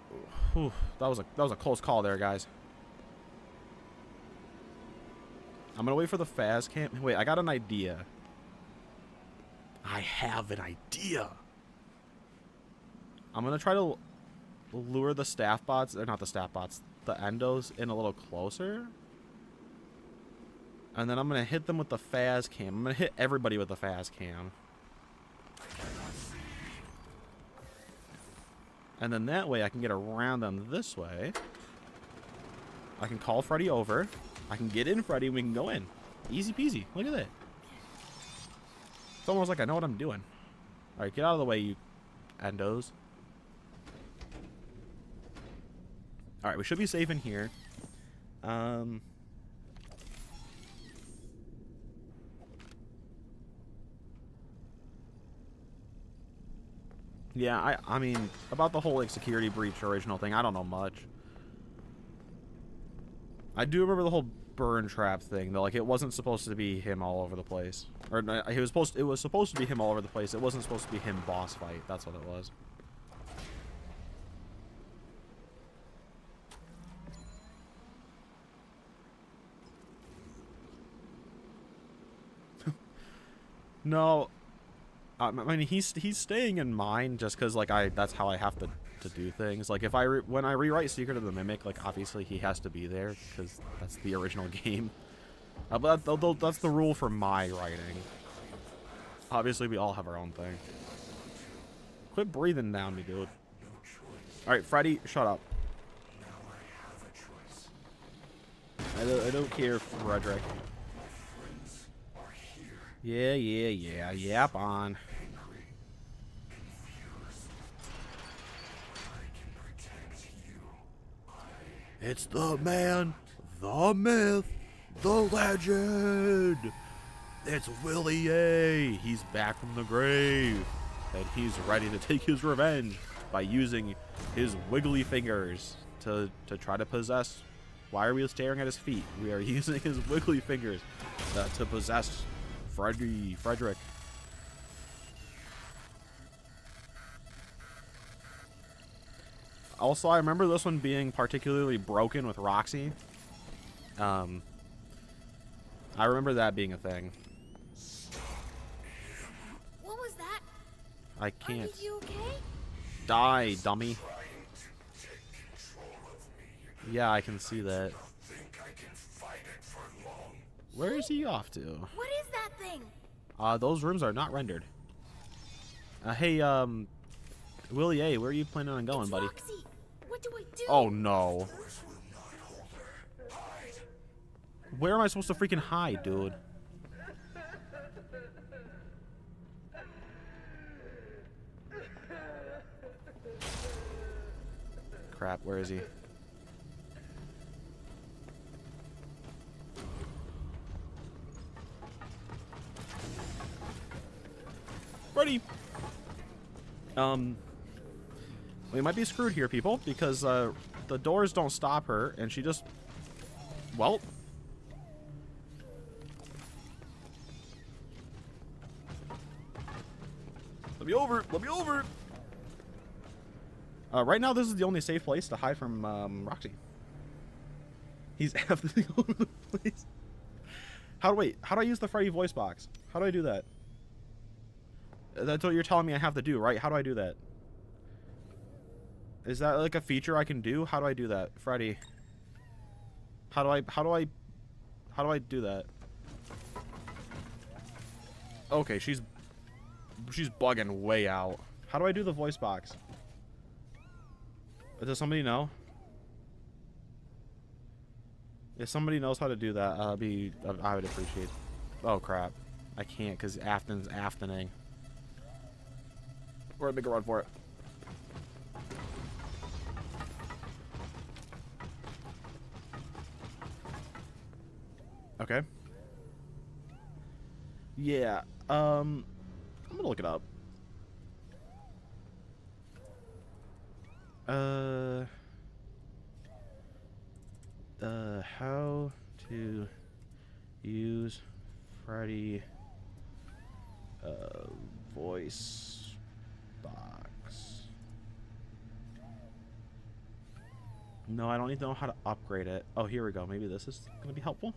That was a close call there, guys. I'm gonna wait for the Faz cam. Wait, I got an idea. I have an idea. I'm gonna try to lure the staff bots, or not the staff bots, the endos in a little closer. And then I'm gonna hit them with the Faz cam. I'm gonna hit everybody with the Faz cam. And then that way I can get around them this way. I can call Freddy over. I can get in Freddy and we can go in. Easy peasy. Look at that. It's almost like I know what I'm doing. Alright, get out of the way, you endos. Alright, we should be safe in here. Yeah, I mean, about the whole like security breach original thing, I don't know much. I do remember the whole Burntrap thing though. Like, it wasn't supposed to be him all over the place, or it was supposed to be him all over the place. It wasn't supposed to be him boss fight. That's what it was. No, I mean he's staying in mine just because like that's how I have to do things. Like if when I rewrite Secret of the Mimic, like obviously he has to be there because that's the original game. But that's the rule for my writing. Obviously we all have our own thing. Quit breathing down me, dude. All right, Freddy, shut up. I don't care, Frederick. Yeah, yap on. It's the man, the myth, the legend. It's Willie A. He's back from the grave, and he's ready to take his revenge by using his wiggly fingers to try to possess. Why are we staring at his feet? We are using his wiggly fingers to possess Frederick. Also, I remember this one being particularly broken with Roxy. I remember that being a thing. What was that? I can't. Are you okay? Die, dummy. Yeah, I can see that. Where is he off to? What is that thing? Those rooms are not rendered. Hey, Willie A, where are you planning on going, It's buddy? Roxy. What do I do? Oh, no. Where am I supposed to freaking hide, dude? Crap, where is he? Ready. We might be screwed here, people, because the doors don't stop her, and she just, well, let me over. Let me over. Right now, this is the only safe place to hide from Roxy. He's absolutely all over the place. How do I use the Freddy voice box? How do I do that? That's what you're telling me I have to do, right? How do I do that? Is that like a feature I can do? How do I do that, Freddy? How do I do that? Okay, she's bugging way out. How do I do the voice box? Does somebody know? If somebody knows how to do that, I would appreciate. Oh crap, I can't because Afton's aftoning. We're gonna make a run for it. Okay. Yeah. I'm gonna look it up. How to use Freddy voice box. No, I don't need to know how to upgrade it. Oh, here we go. Maybe this is gonna be helpful.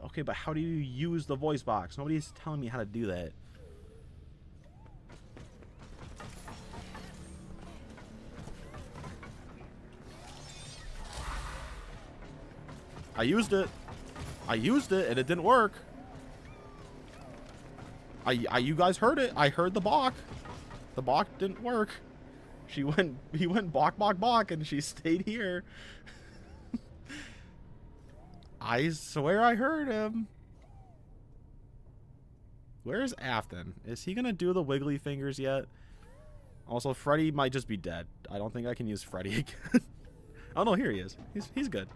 Okay, but how do you use the voice box? Nobody's telling me how to do that. I used it. I used it and it didn't work. You guys heard it. I heard the balk. The balk didn't work. He went balk, balk, balk, and she stayed here. I swear I heard him. Where's Afton? Is he gonna do the wiggly fingers yet? Also, Freddy might just be dead. I don't think I can use Freddy again. Oh no, here he is. He's good.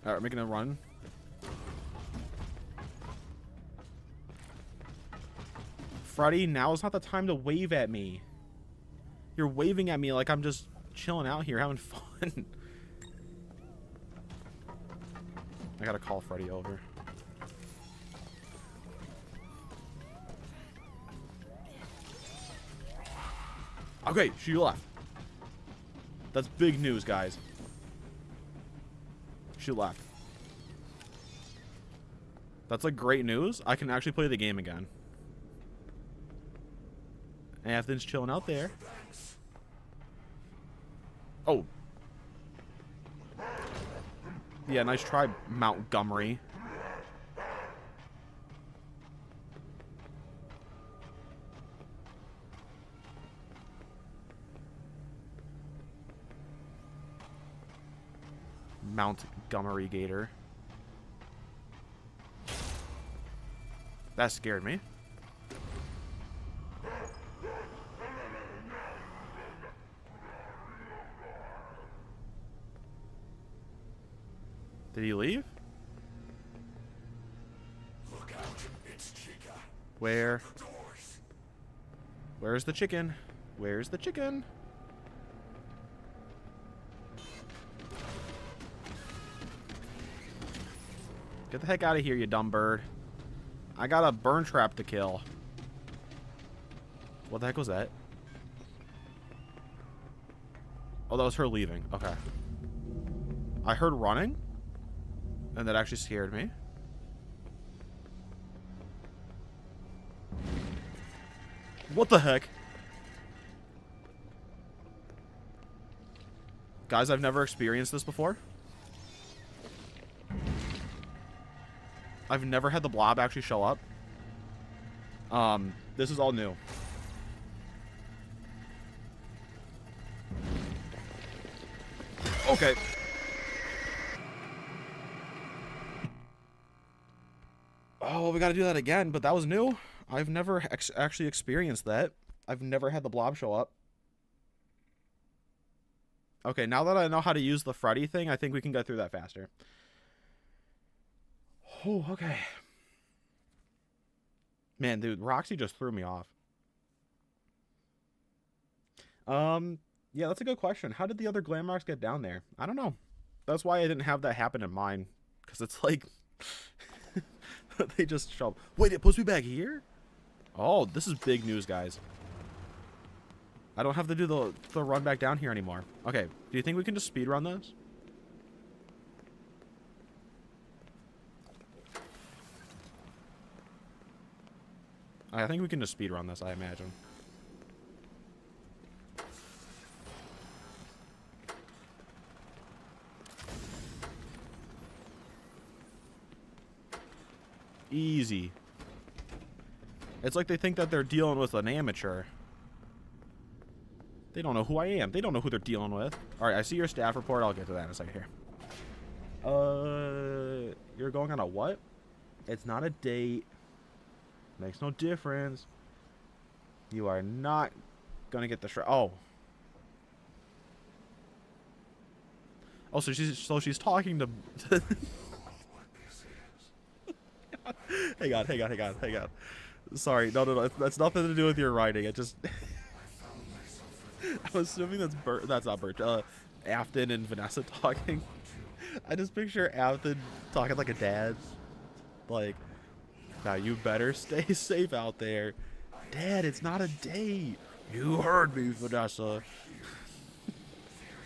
Alright, making a run. Freddy, now is not the time to wave at me. You're waving at me like I'm just chilling out here having fun. I gotta call Freddy over. Okay, she left. That's big news, guys. She left. That's like great news. I can actually play the game again. Anthony's chilling out there. Oh. Yeah, nice try, Montgomery. Montgomery Gator. That scared me. Did he leave? Look out, it's Chica. Where? The doors. Where's the chicken? Where's the chicken? Get the heck out of here, you dumb bird. I got a Burntrap to kill. What the heck was that? Oh, that was her leaving. Okay. I heard running, and that actually scared me. What the heck? Guys, I've never experienced this before. I've never had the blob actually show up. This is all new. Okay. Oh, well, we gotta do that again, but that was new. I've never actually experienced that. I've never had the blob show up. Okay, now that I know how to use the Freddy thing, I think we can get through that faster. Oh, okay. Man, dude, Roxy just threw me off. Yeah, that's a good question. How did the other glam rocks get down there? I don't know. That's why I didn't have that happen in mine. Because it's like... they just show up. Wait, it puts me back here? Oh, this is big news, guys. I don't have to do the run back down here anymore. Okay, do you think we can just speedrun this? I think we can just speedrun this, I imagine. Easy. It's like they think that they're dealing with an amateur. They don't know who I am. They don't know who they're dealing with. Alright, I see your staff report. I'll get to that in a second here. You're going on a what? It's not a date. Makes no difference. You are not gonna get the oh. Oh, so she's talking to Hang on. Sorry, no. That's nothing to do with your writing. It just I'm assuming that's not Bert. Afton and Vanessa talking. I just picture Afton talking like a dad. Like, now you better stay safe out there. Dad, it's not a date. You heard me, Vanessa.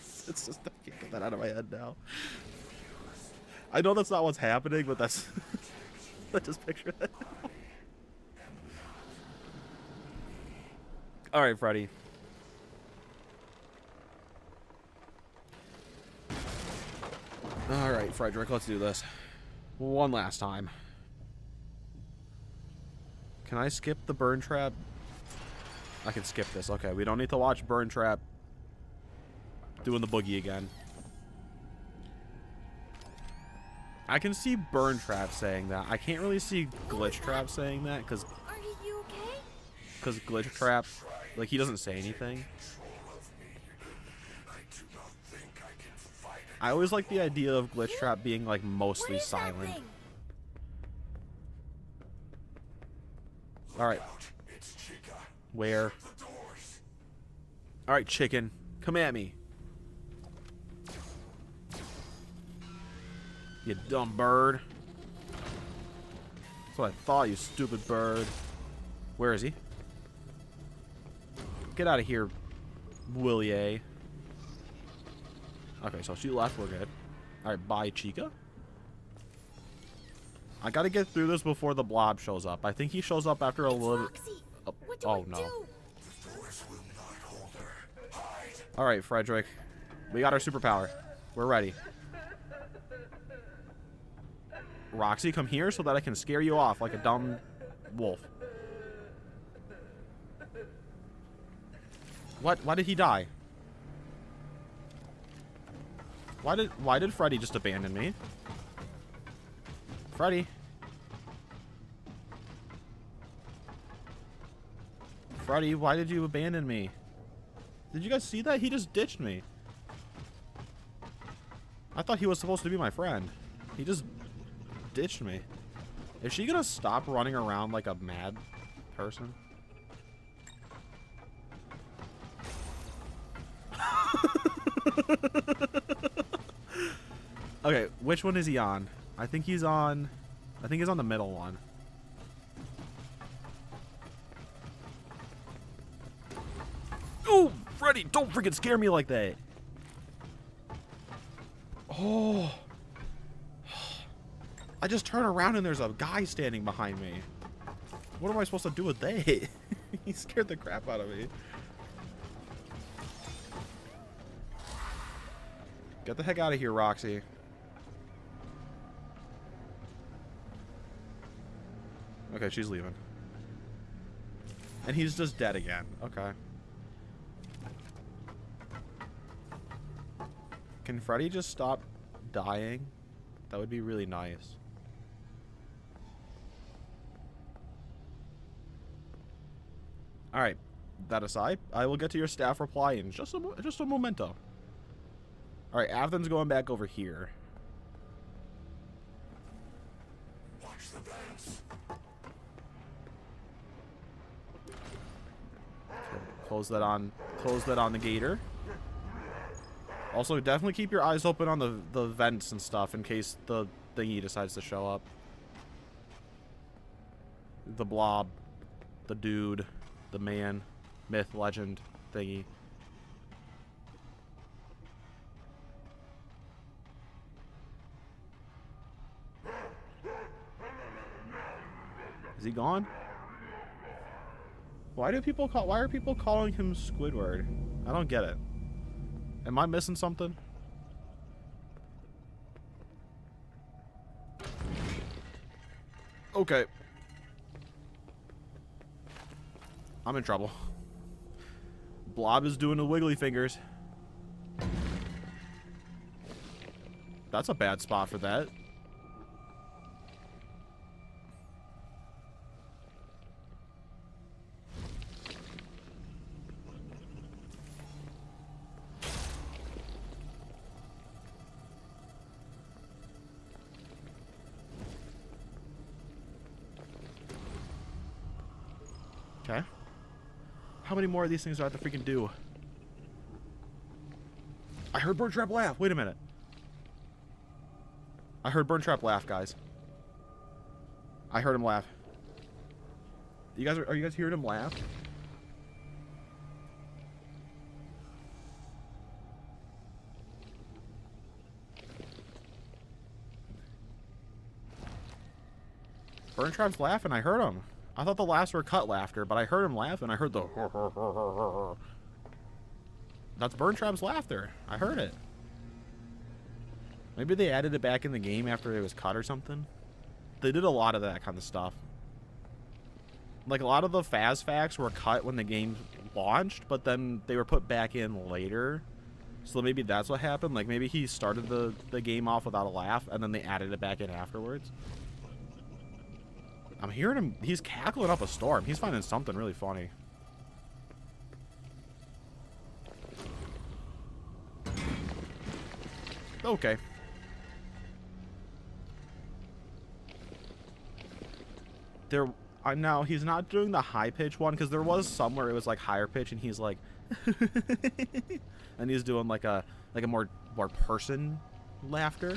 It's just, I can't get that out of my head now. I know that's not what's happening, but that's... I just picture that. Alright, Freddy. Alright, Frederick, let's do this. One last time. Can I skip the Burntrap? I can skip this. Okay, we don't need to watch Burntrap doing the boogie again. I can see Burntrap saying that. I can't really see Glitchtrap saying that because Are you okay? because Glitchtrap, like, he doesn't say anything. I always like the idea of Glitch Trap being like mostly What is that silent. thing? All right, It's Chica. where? The doors. All right, chicken, come at me. You dumb bird. That's what I thought, you stupid bird. Where is he? Get out of here, Willie. Okay, so she left. We're good. All right, bye, Chica. I gotta get through this before the blob shows up. I think he shows up after a little. Roxy, Oh, what do oh, I no. do? The doors will not hold her. Hide. All right, Frederick. We got our superpower. We're ready. Roxy, come here so that I can scare you off like a dumb wolf. What? Why did he die? Why did Freddy just abandon me? Freddy. Freddy, why did you abandon me? Did you guys see that? He just ditched me. I thought he was supposed to be my friend. He just ditched me. Is she gonna stop running around like a mad person? Okay, which one is he on? I think he's on the middle one. Oh, Freddy, don't freaking scare me like that. Oh. I just turn around and there's a guy standing behind me. What am I supposed to do with that? He scared the crap out of me. Get the heck out of here, Roxy. Okay, she's leaving. And he's just dead again. Okay. Can Freddy just stop dying? That would be really nice. Alright. That aside, I will get to your staff reply in just a momento. Alright, Athen's going back over here. Watch the vents. Close that on the gator. Also, definitely keep your eyes open on the vents and stuff in case the thingy decides to show up. The blob, the dude, the man, myth, legend thingy. Is he gone? Why are people calling him Squidward? I don't get it. Am I missing something? Okay. I'm in trouble. Blob is doing the wiggly fingers. That's a bad spot for that. Okay. How many more of these things do I have to freaking do? I heard Burntrap laugh. Wait a minute. I heard Burntrap laugh, guys. I heard him laugh. You guys are you guys hearing him laugh? Burntrap's laughing. I heard him. I thought the laughs were cut laughter, but I heard him laugh and I heard the That's Burntrap's laughter. I heard it. Maybe they added it back in the game after it was cut or something. They did a lot of that kind of stuff. Like, a lot of the Faz facts were cut when the game launched, but then they were put back in later. So maybe that's what happened. Like, maybe he started the game off without a laugh, and then they added it back in afterwards. I'm hearing him. He's cackling up a storm. He's finding something really funny. Okay. There, now he's not doing the high pitch one because there was somewhere it was like higher pitch and he's like, and he's doing like a more person laughter.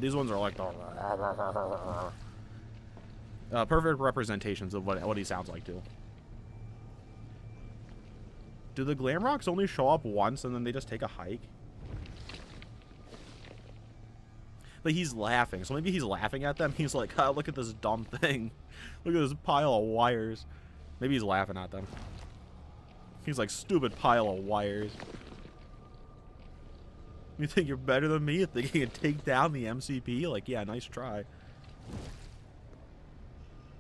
These ones are like the perfect representations of what he sounds like too. Do the glam rocks only show up once and then they just take a hike? But he's laughing, so maybe he's laughing at them. He's like, oh, look at this dumb thing. Look at this pile of wires. Maybe he's laughing at them. He's like, stupid pile of wires. You think you're better than me? You think you can take down the MCP? Like, yeah, nice try.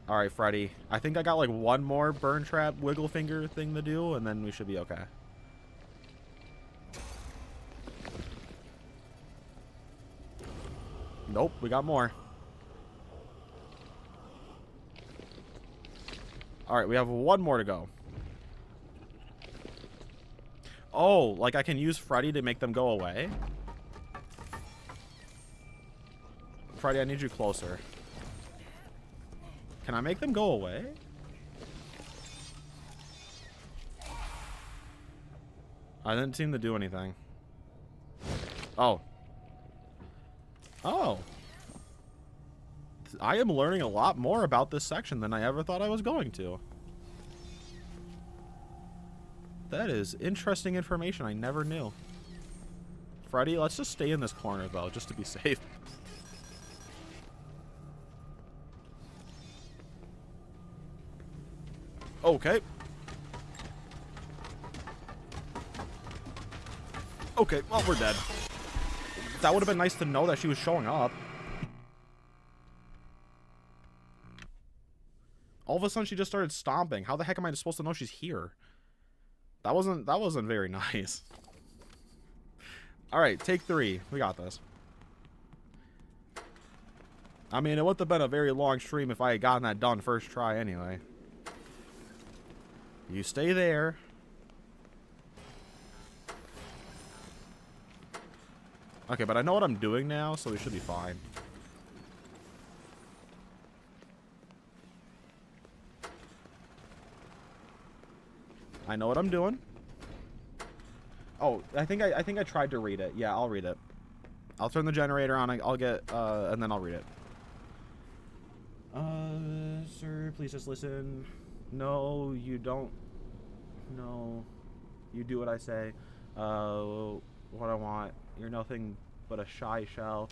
Alright, Freddy. I think I got like one more Burntrap wiggle finger thing to do, and then we should be okay. Nope, we got more. Alright, we have one more to go. Oh, like I can use Freddy to make them go away? Freddy, I need you closer. Can I make them go away? I didn't seem to do anything. Oh. Oh. I am learning a lot more about this section than I ever thought I was going to. That is interesting information I never knew. Freddy, let's just stay in this corner, though, just to be safe. Okay. Okay, well, we're dead. That would have been nice to know that she was showing up. All of a sudden, she just started stomping. How the heck am I supposed to know she's here? That wasn't very nice. All right, take 3. We got this. I mean, it wouldn't have been a very long stream if I had gotten that done first try anyway. You stay there. Okay, but I know what I'm doing now, so we should be fine. I know what I'm doing. Oh, I think I tried to read it. Yeah, I'll read it. I'll turn the generator on. I'll get and then I'll read it. Sir, please just listen. No, you don't. No, you do what I say. What I want. You're nothing but a shy shell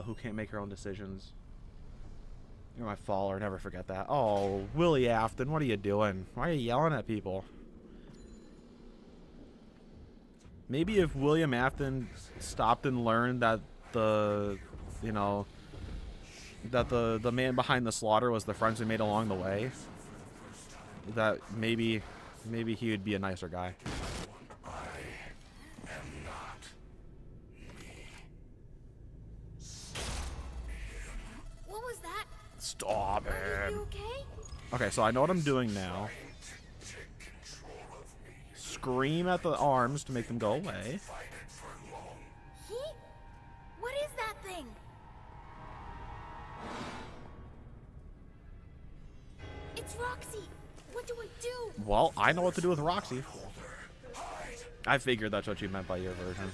who can't make her own decisions. You're my follower. Never forget that. Oh, Willie Afton, what are you doing? Why are you yelling at people? Maybe if William Afton stopped and learned that the man behind the slaughter was the friends we made along the way, that maybe he would be a nicer guy. What was that? Stop Are it. you okay? Okay, so I know what I'm doing now. Scream at the arms to make them go away. He? What is that thing? It's Roxy. What do I do? Well, I know what to do with Roxy. I figured that's what you meant by your version.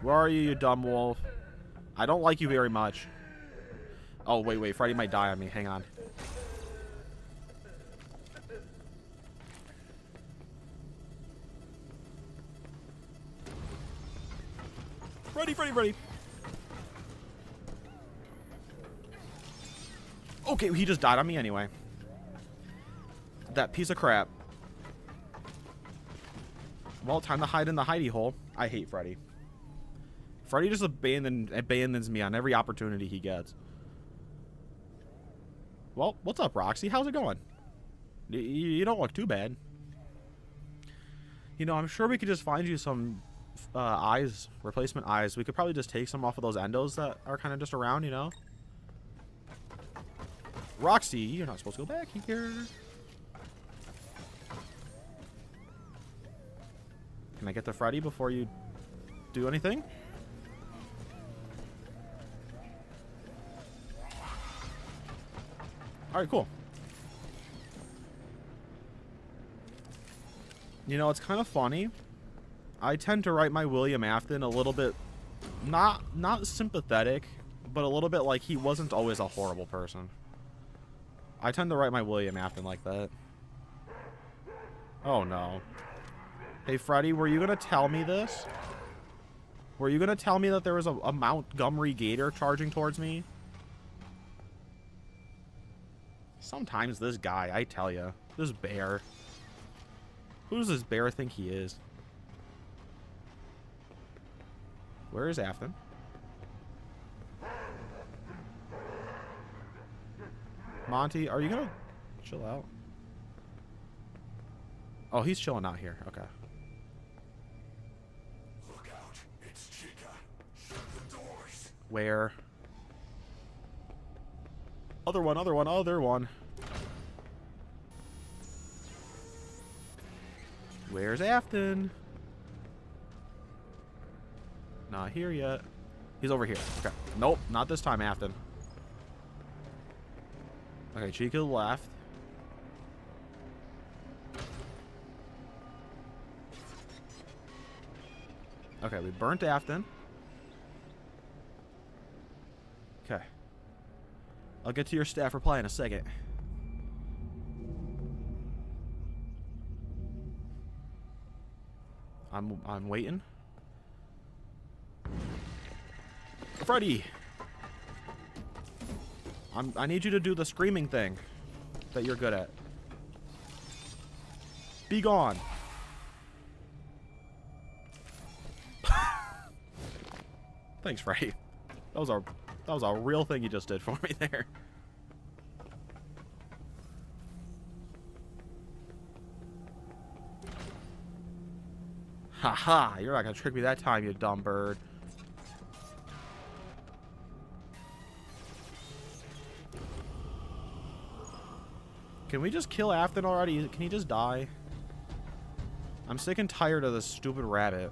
Where are you, you dumb wolf? I don't like you very much. Oh, wait. Freddy might die on me. Hang on. Freddy. Okay, he just died on me anyway. That piece of crap. Well, time to hide in the hidey hole. I hate Freddy. Freddy just abandons me on every opportunity he gets. Well, what's up, Roxy? How's it going? You don't look too bad. You know, I'm sure we could just find you some eyes, replacement eyes. We could probably just take some off of those endos that are kind of just around, you know? Roxy, you're not supposed to go back here. Can I get to Freddy before you do anything? Alright, cool. You know, it's kind of funny. I tend to write my William Afton a little bit, not sympathetic, but a little bit like he wasn't always a horrible person. I tend to write my William Afton like that. Oh no. Hey Freddy, were you gonna tell me this? Were you gonna tell me that there was a Montgomery Gator charging towards me? Sometimes this guy, I tell ya, this bear. Who does this bear think he is? Where is Afton? Monty, are you gonna chill out? Oh, he's chilling out here. Okay. Look out. It's Chica. Shut the doors. Where? Other one, other one, other one. Where's Afton? Not here yet. He's over here. Okay. Nope, not this time, Afton. Okay, Chica left. Okay, we burnt Afton. Okay. I'll get to your staff reply in a second. I'm waiting. Freddy! I need you to do the screaming thing that you're good at. Be gone. Thanks, Freddy. That was a real thing you just did for me there. Haha, you're not gonna trick me that time, you dumb bird. Can we just kill Afton already? Can he just die? I'm sick and tired of this stupid rabbit.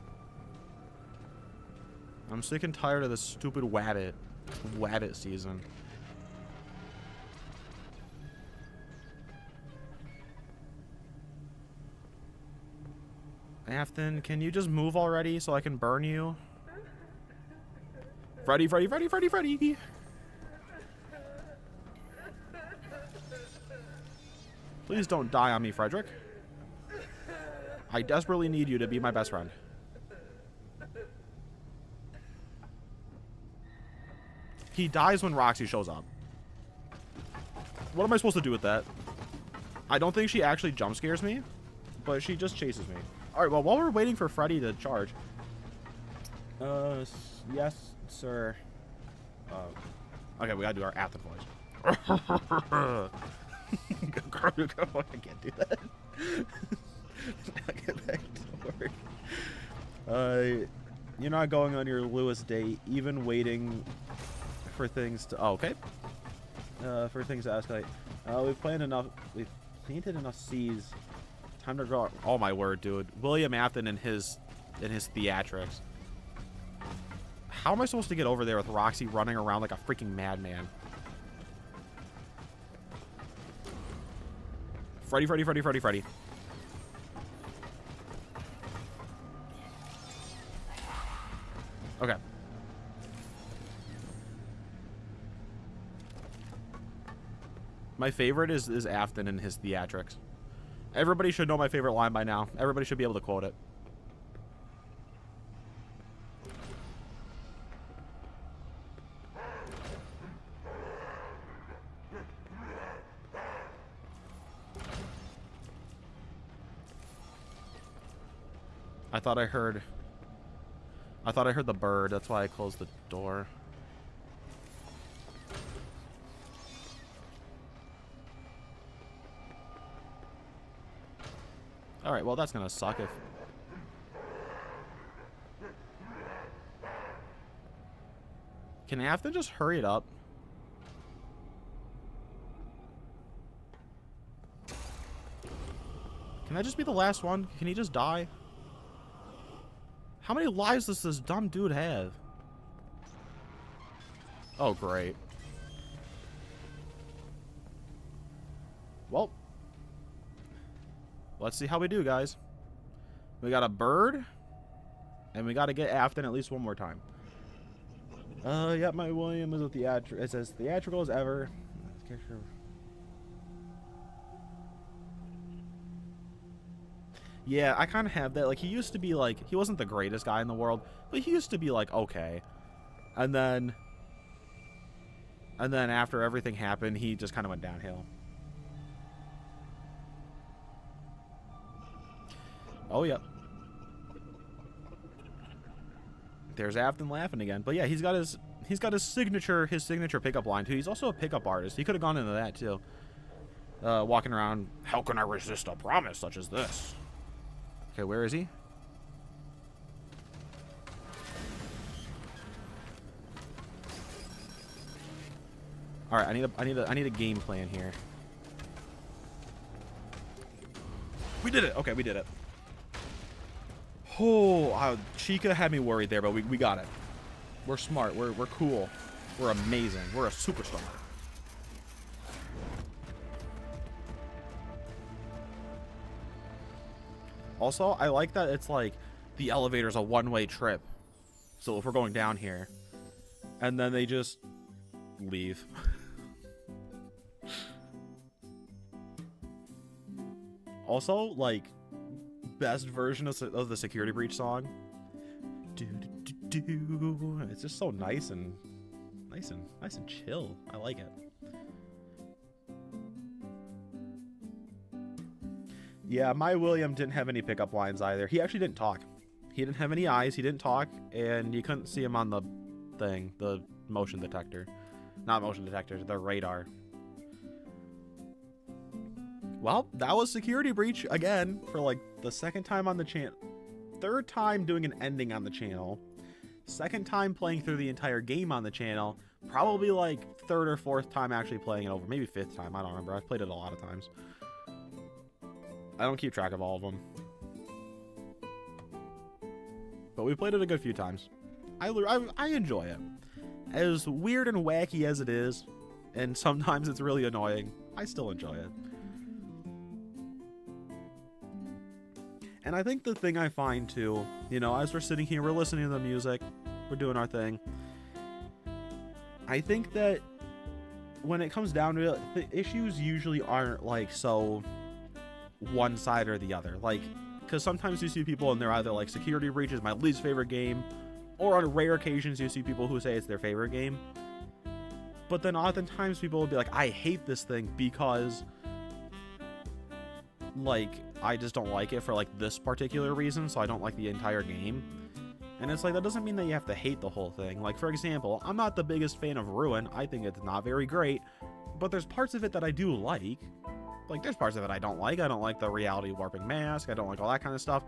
I'm sick and tired of this stupid wabbit. Wabbit season. Afton, can you just move already so I can burn you? Freddy, Freddy, Freddy, Freddy, Freddy! Please don't die on me, Frederick. I desperately need you to be my best friend. He dies when Roxy shows up. What am I supposed to do with that? I don't think she actually jump scares me, but she just chases me. Alright, well, while we're waiting for Freddy to charge. Yes, sir. Okay, we gotta do our Afton voice. I can't do that. I'll get back to work. You're not going on your Lewis date, even waiting for things to... Oh, okay. For things to escalate. We've planned enough... We've painted enough seas. Time to go... Oh, my word, dude. William Afton in his theatrics. How am I supposed to get over there with Roxy running around like a freaking madman? Freddy, Freddy, Freddy, Freddy, Freddy. Okay. My favorite is Afton in his theatrics. Everybody should know my favorite line by now. Everybody should be able to quote it. I thought I heard the bird. That's why I closed the door. Alright, well that's gonna suck if... Can Afton just hurry it up? Can I just be the last one? Can he just die? How many lives does this dumb dude have? Oh, great. Well, let's see how we do, guys. We got a bird, and we got to get Afton at least one more time. Yeah, my William is it says theatrical as ever. Yeah, I kind of have that. Like, he used to be, like, he wasn't the greatest guy in the world, but he used to be, like, okay. And then after everything happened, he just kind of went downhill. Oh, yeah. There's Afton laughing again. But yeah, he's got his signature pickup line too. He's also a pickup artist. He could have gone into that too. Walking around, how can I resist a promise such as this? Okay, where is he? All right, I need a game plan here. We did it. Okay, we did it. Oh, Chica had me worried there, but we got it. We're smart. We're cool. We're amazing. We're a superstar. Also, I like that it's like the elevator's a one-way trip. So if we're going down here, and then they just leave. Also, like, best version of the Security Breach song. It's just so nice and chill. I like it. Yeah, my William didn't have any pickup lines either. He actually didn't talk. He didn't have any eyes. He didn't talk, and you couldn't see him on the thing, the motion detector. Not motion detector, the radar. Well, that was Security Breach again for like the second time on the channel. Third time doing an ending on the channel. Second time playing through the entire game on the channel. Probably like third or fourth time actually playing it over. Maybe fifth time. I don't remember. I've played it a lot of times. I don't keep track of all of them. But we played it a good few times. I enjoy it. As weird and wacky as it is, and sometimes it's really annoying, I still enjoy it. And I think the thing I find too, you know, as we're sitting here, we're listening to the music, we're doing our thing. I think that when it comes down to it, the issues usually aren't like so one side or the other. Like, because sometimes you see people and they're either like, Security Breach is my least favorite game, or on rare occasions you see people who say it's their favorite game. But then oftentimes people will be like, I hate this thing because, like, I just don't like it for like this particular reason, so I don't like the entire game. And it's like, that doesn't mean that you have to hate the whole thing. Like, for example, I'm not the biggest fan of Ruin. I think it's not very great, but there's parts of it that I do like. Like, there's parts of it I don't like. I don't like the reality warping mask. I don't like all that kind of stuff.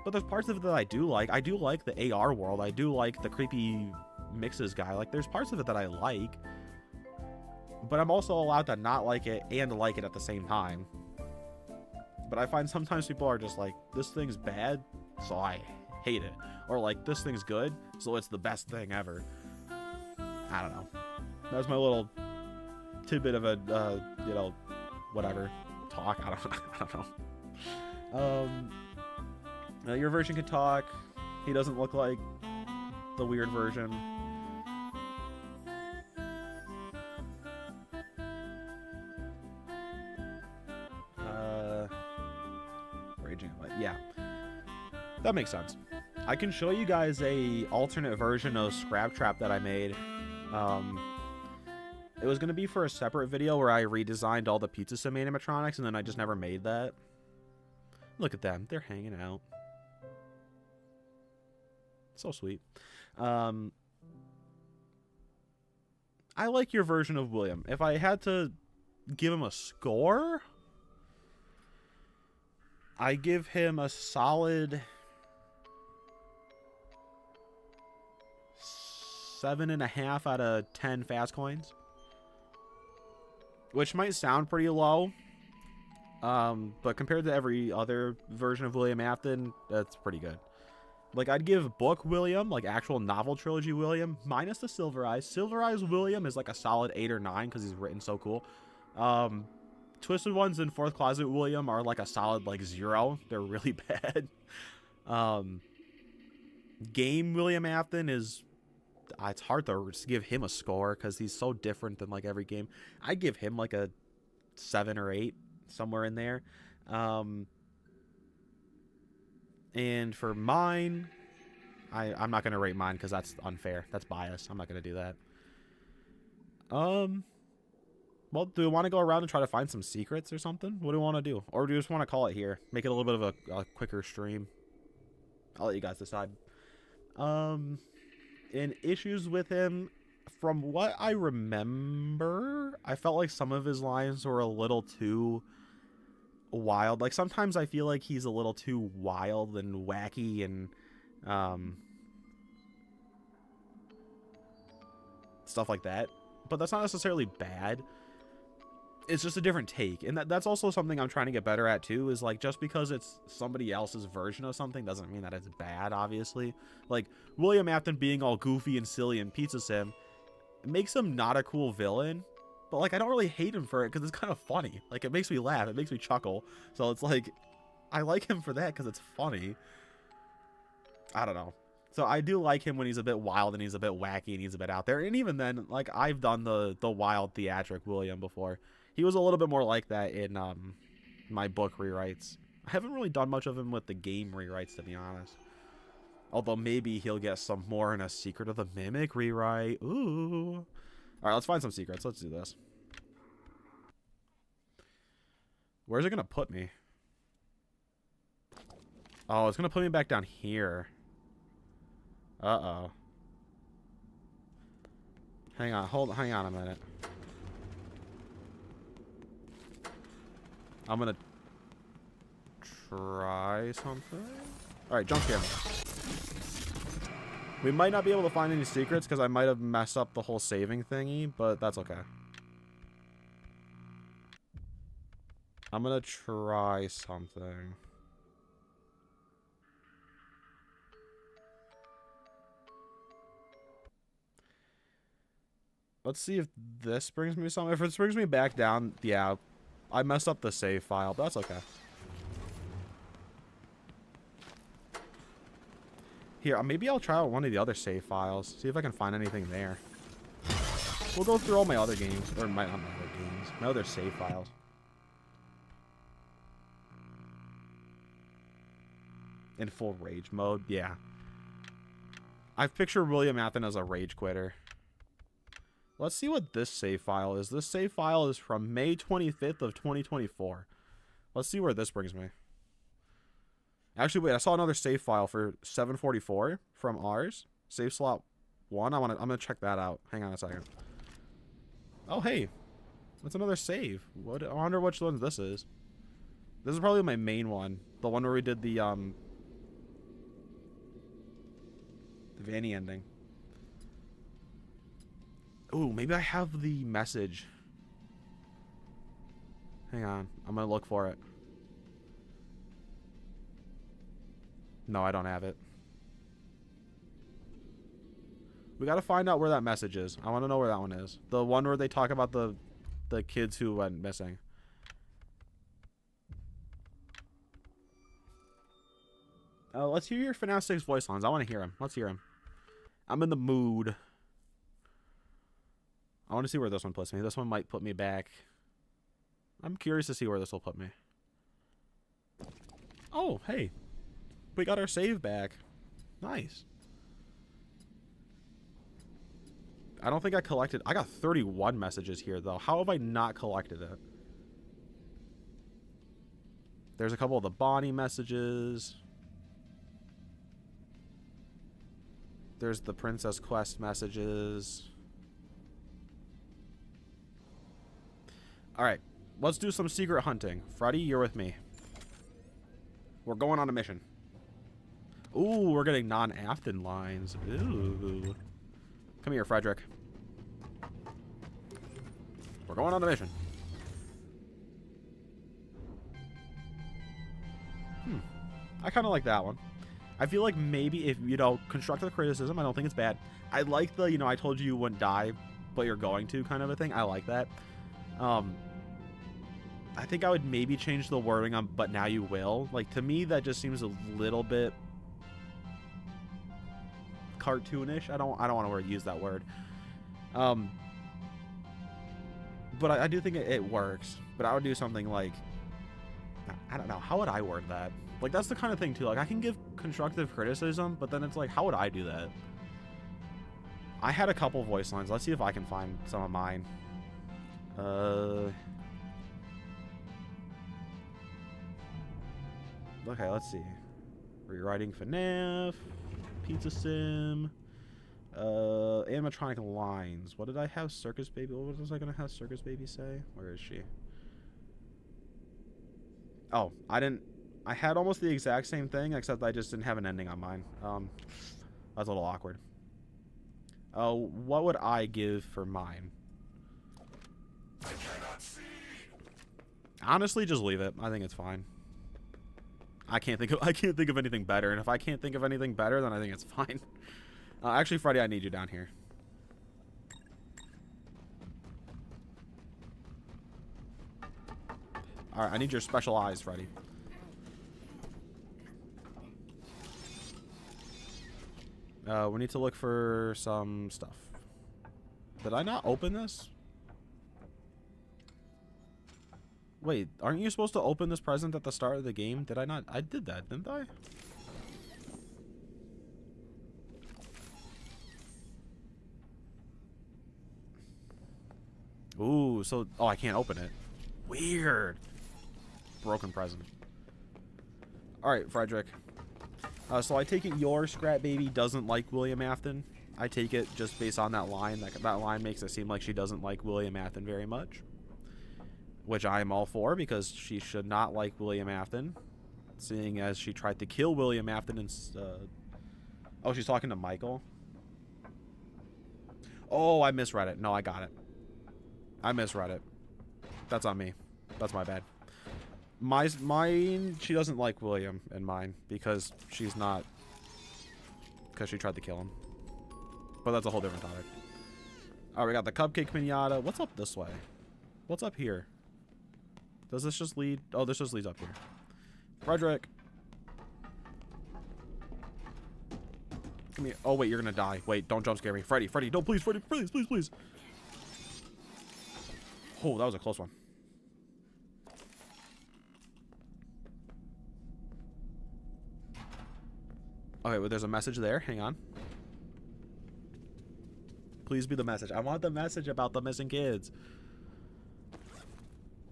But there's parts of it that I do like. I do like the AR world. I do like the creepy mixes guy. Like, there's parts of it that I like. But I'm also allowed to not like it and like it at the same time. But I find sometimes people are just like, this thing's bad, so I hate it. Or like, this thing's good, so it's the best thing ever. I don't know. That's my little tidbit of a, you know, whatever talk. I don't know. Your version can talk. He doesn't look like the weird version. Yeah, that makes sense. I can show you guys a alternate version of Scrap Trap that I made. It was going to be for a separate video where I redesigned all the Pizza Sim animatronics, and then I just never made that. Look at them. They're hanging out. So sweet. I like your version of William. If I had to give him a score, I give him a solid 7.5 out of 10 fast coins, which might sound pretty low, but compared to every other version of William Afton, that's pretty good. Like, I'd give book William, like actual novel trilogy William, minus the Silver Eyes. Silver Eyes William is like a solid 8 or 9 because he's written so cool. Twisted Ones in Fourth Closet William are like a solid like 0. They're really bad. Game William Afton is, it's hard to give him a score because he's so different than like every game. I'd give him like a 7 or 8, somewhere in there. And for mine, I'm not gonna rate mine because that's unfair. That's biased. I'm not gonna do that. Well, do we want to go around and try to find some secrets or something? What do we want to do? Or do we just want to call it here? Make it a little bit of a quicker stream. I'll let you guys decide. In issues with him, from what I remember, I felt like some of his lines were a little too wild. Like, sometimes I feel like he's a little too wild and wacky and, stuff like that. But that's not necessarily bad. It's just a different take. And that's also something I'm trying to get better at, too, is, like, just because it's somebody else's version of something doesn't mean that it's bad, obviously. Like, William Afton being all goofy and silly and Pizza Sim makes him not a cool villain. But, like, I don't really hate him for it because it's kind of funny. Like, it makes me laugh. It makes me chuckle. So it's like, I like him for that because it's funny. I don't know. So I do like him when he's a bit wild and he's a bit wacky and he's a bit out there. And even then, like, I've done the wild theatric William before. He was a little bit more like that in my book rewrites. I haven't really done much of him with the game rewrites, to be honest. Although maybe he'll get some more in a Secret of the Mimic rewrite. Ooh. Alright, let's find some secrets. Let's do this. Where's it going to put me? Oh, it's going to put me back down here. Uh-oh. Hang on a minute. I'm gonna try something. Alright, jump scare me. We might not be able to find any secrets because I might have messed up the whole saving thingy, but that's okay. I'm gonna try something. Let's see if this brings me something. If it brings me back down, yeah, I messed up the save file, but that's okay. Here, maybe I'll try out one of the other save files. See if I can find anything there. We'll go through all my other games. Or not my other games. My other save files. In full rage mode, yeah. I picture William Afton as a rage quitter. Let's see what this save file is. This save file is from May 25th of 2024. Let's see where this brings me. Actually, wait, I saw another save file for 744 from ours. Save slot 1. I'm gonna check that out. Hang on a second. Oh, hey. That's another save. What? I wonder which one this is. This is probably my main one. The one where we did the Vanny ending. Ooh, maybe I have the message. Hang on. I'm gonna look for it. No, I don't have it. We gotta find out where that message is. I want to know where that one is. The one where they talk about the kids who went missing. Let's hear your FNAF 6 voice lines. I want to hear him. Let's hear him. I'm in the mood. I want to see where this one puts me. This one might put me back. I'm curious to see where this will put me. Oh, hey. We got our save back. Nice. I don't think I collected... I got 31 messages here, though. How have I not collected it? There's a couple of the Bonnie messages. There's the Princess Quest messages. Alright. Let's do some secret hunting. Freddy, you're with me. We're going on a mission. Ooh, we're getting non-Afton lines. Ooh. Come here, Frederick. We're going on a mission. I kind of like that one. I feel like maybe if, constructive criticism, I don't think it's bad. I like the, I told you wouldn't die, but you're going to kind of a thing. I like that. I think I would maybe change the wording on "but now you will." Like, to me, that just seems a little bit cartoonish. I don't want to use that word. But I do think it works. But I would do something like, I don't know, how would I word that? Like, that's the kind of thing too. Like, I can give constructive criticism, but then it's like, how would I do that? I had a couple voice lines. Let's see if I can find some of mine. Okay, let's see. Rewriting FNAF, Pizza Sim, animatronic lines. What did I have Circus Baby? What was I gonna have Circus Baby say? Where is she? Oh, I had almost the exact same thing, except I just didn't have an ending on mine. That's a little awkward. Oh, what would I give for mine? I cannot see. Honestly, just leave it. I think it's fine. I can't think of anything better, and if I can't think of anything better, then I think it's fine. Actually, Freddy, I need you down here. All right, I need your special eyes, Freddy. We need to look for some stuff. Did I not open this? Wait, aren't you supposed to open this present at the start of the game? Did I not? I did that, didn't I? Ooh, so... Oh, I can't open it. Weird. Broken present. Alright, Frederick. So I take it your Scrap Baby doesn't like William Afton. I take it just based on that line. That line makes it seem like she doesn't like William Afton very much. Which I am all for, because she should not like William Afton. Seeing as she tried to kill William Afton and... Oh, she's talking to Michael? Oh, I misread it. No, I got it. I misread it. That's on me. That's my bad. Mine, she doesn't like William in mine because she's not... Because she tried to kill him. But that's a whole different topic. Alright, we got the cupcake pinata. What's up this way? What's up here? Does this just lead... Oh, this just leads up here. Frederick. Come here. Oh, wait, you're gonna die. Wait, don't jump scare me. Freddy, don't, please, Freddy, please, please, please. Oh, that was a close one. Okay, well, there's a message there. Hang on. Please be the message. I want the message about the missing kids.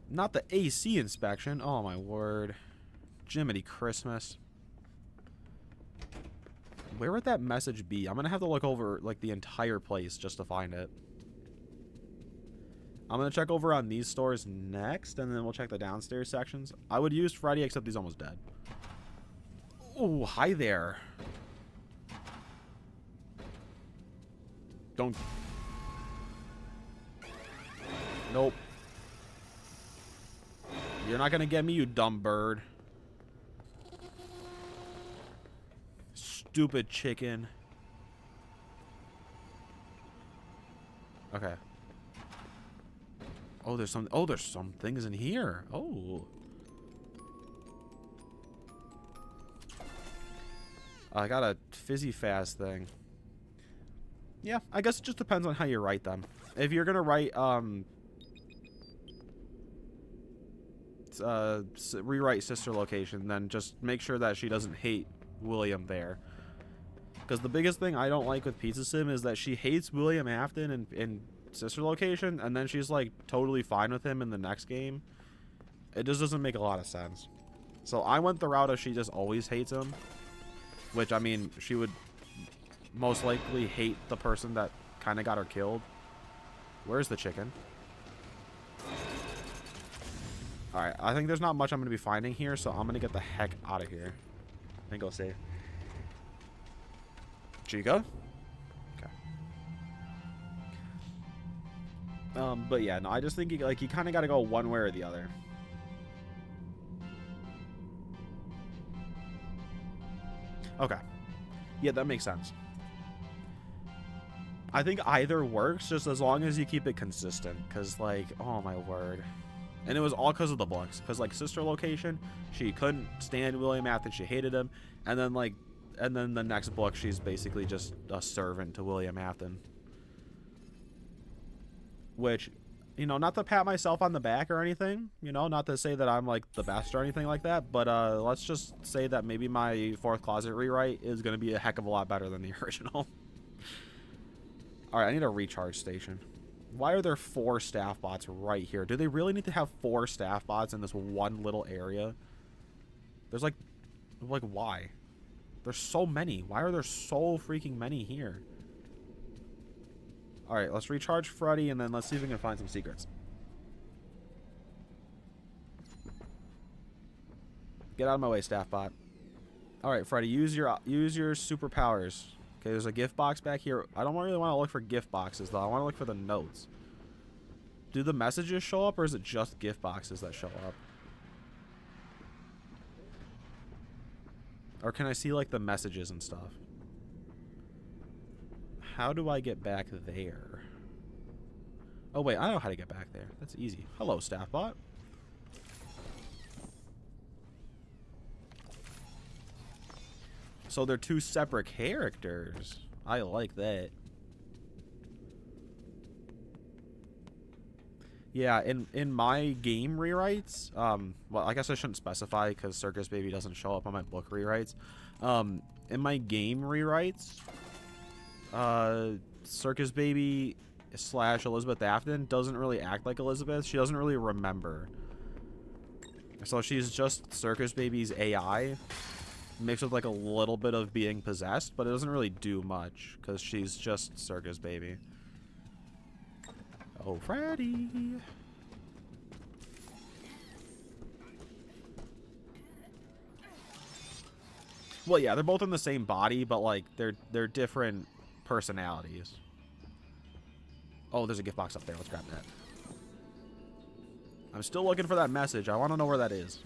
Not the AC inspection. Oh, my word. Jiminy Christmas. Where would that message be? I'm going to have to look over, like, the entire place just to find it. I'm going to check over on these stores next, and then we'll check the downstairs sections. I would use Freddy, except he's almost dead. Oh, hi there. Don't. Nope. You're not going to get me, you dumb bird. Stupid chicken. Okay. Oh, there's some things in here. Oh. I got a fizzy fast thing. Yeah, I guess it just depends on how you write them. If you're gonna write rewrite sister location, then just make sure that she doesn't hate William there. Because the biggest thing I don't like with Pizza Sim is that she hates William Afton in sister location, and then she's like totally fine with him in the next game. It just doesn't make a lot of sense. So I went the route of she just always hates him. Which, I mean, she would most likely hate the person that kind of got her killed. Where's the chicken? Alright, I think there's not much I'm going to be finding here, so I'm going to get the heck out of here. I think I'll see. Chica? Okay. But yeah, no, I just think you kind of got to go one way or the other. Okay. Yeah, that makes sense. I think either works, just as long as you keep it consistent. Because, like, oh my word. And it was all because of the books. Because, like, sister location, she couldn't stand William Afton. She hated him. And then, like, and then the next book, she's basically just a servant to William Afton. Which, you know, not to pat myself on the back or anything. You know, not to say that I'm, like, the best or anything like that. But let's just say that maybe my Fourth Closet rewrite is going to be a heck of a lot better than the original. Alright, I need a recharge station. Why are there 4 staff bots right here? Do they really need to have 4 staff bots in this one little area? There's like why? There's so many. Why are there so freaking many here? Alright, let's recharge Freddy and then let's see if we can find some secrets. Get out of my way, staff bot. Alright, Freddy, use your superpowers. Okay, there's a gift box back here. I don't really want to look for gift boxes, though. I want to look for the notes. Do the messages show up, or is it just gift boxes that show up? Or can I see, like, the messages and stuff? How do I get back there? Oh, wait, I know how to get back there. That's easy. Hello, Staffbot. So they're 2 separate characters. I like that. Yeah, in my game rewrites, well, I guess I shouldn't specify because Circus Baby doesn't show up on my book rewrites. In my game rewrites, Circus Baby / Elizabeth Afton doesn't really act like Elizabeth. She doesn't really remember. So she's just Circus Baby's AI. Mixed with like a little bit of being possessed, but it doesn't really do much because she's just Circus Baby. Oh, Freddy. Well, yeah, they're both in the same body, but like they're different personalities. Oh, there's a gift box up there. Let's grab that. I'm still looking for that message. I want to know where that is.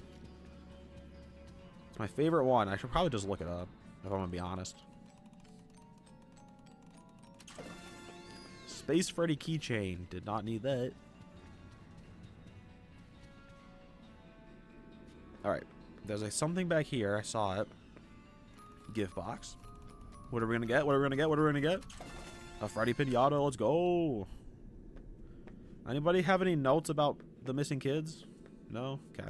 It's my favorite one. I should probably just look it up, if I'm going to be honest. Space Freddy keychain. Did not need that. Alright. There's something back here. I saw it. Gift box. What are we going to get? What are we going to get? What are we going to get? A Freddy Pinata. Let's go. Anybody have any notes about the missing kids? No? Okay.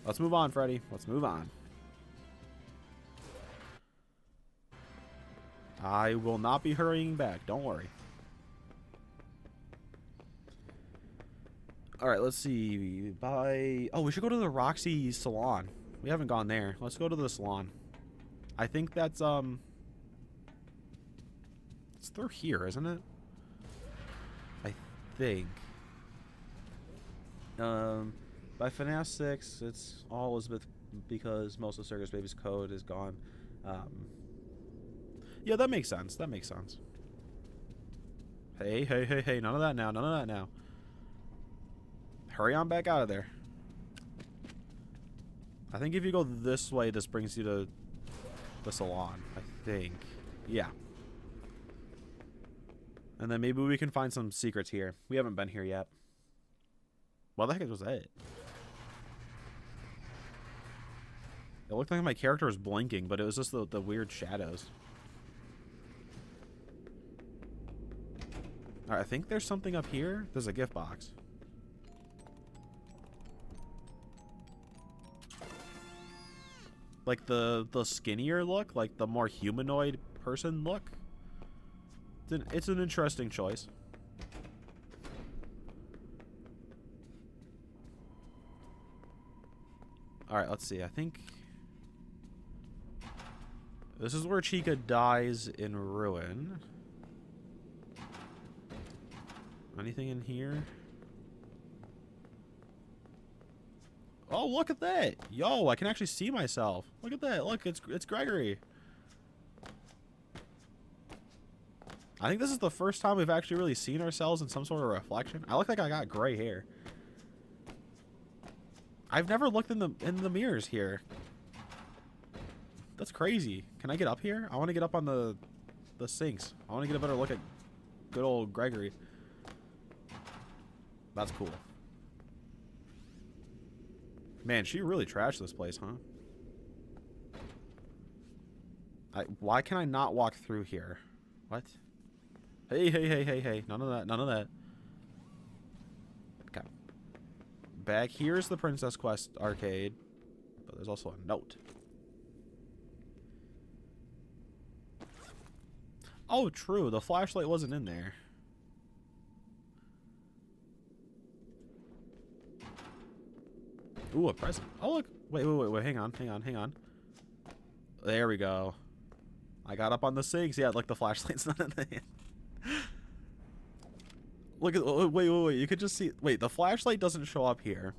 Let's move on, Freddy. Let's move on. I will not be hurrying back. Don't worry. Alright, let's see. Oh, we should go to the Roxy salon. We haven't gone there. Let's go to the salon. I think that's, it's through here, isn't it? I think. By FNAF 6, it's all Elizabeth because most of Circus Baby's code is gone. Yeah, that makes sense. That makes sense. Hey, hey, hey, hey. None of that now. None of that now. Hurry on back out of there. I think if you go this way, this brings you to the salon. I think. Yeah. And then maybe we can find some secrets here. We haven't been here yet. What the heck was that? It looked like my character was blinking, but it was just the weird shadows. Alright, I think there's something up here. There's a gift box. Like the skinnier look, like the more humanoid person look. It's an interesting choice. Alright, let's see. I think this is where Chica dies in ruin. Anything in here? Oh, look at that. Yo, I can actually see myself. Look at that. Look, it's Gregory. I think this is the first time we've actually really seen ourselves in some sort of reflection. I look like I got gray hair. I've never looked in the mirrors here. That's crazy. Can I get up here? I want to get up on the sinks. I want to get a better look at good old Gregory. That's cool. Man, she really trashed this place, huh? Why can I not walk through here? What? Hey, hey, hey, hey, hey. None of that. None of that. Okay. Back here's the Princess Quest arcade. But there's also a note. Oh, true. The flashlight wasn't in there. Ooh, a present. Oh, look. Wait. Hang on. There we go. I got up on the sinks. Yeah, like the flashlight's not in there. Look at. Wait. You could just see. Wait, the flashlight doesn't show up here.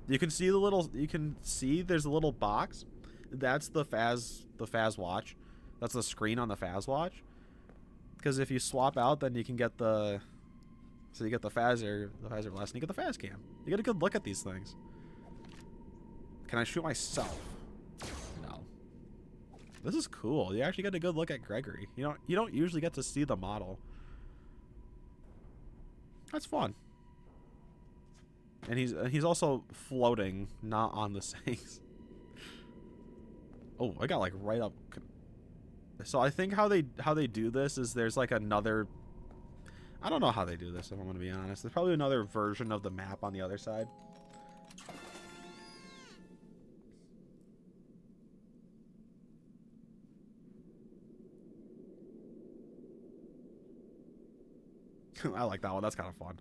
You can see the little. You can see there's a little box. That's the Faz watch. That's the screen on the Faz watch. Because if you swap out, then you can get the. So you get the Phaser glass, and you get the Faz cam. You get a good look at these things. Can I shoot myself? No. This is cool. You actually get a good look at Gregory. You don't usually get to see the model. That's fun. And he's also floating, not on the sinks. Oh, I got like right up. So I think how they do this is there's like another. I don't know how they do this, if I'm gonna be honest. There's probably another version of the map on the other side. I like that one. That's kind of fun.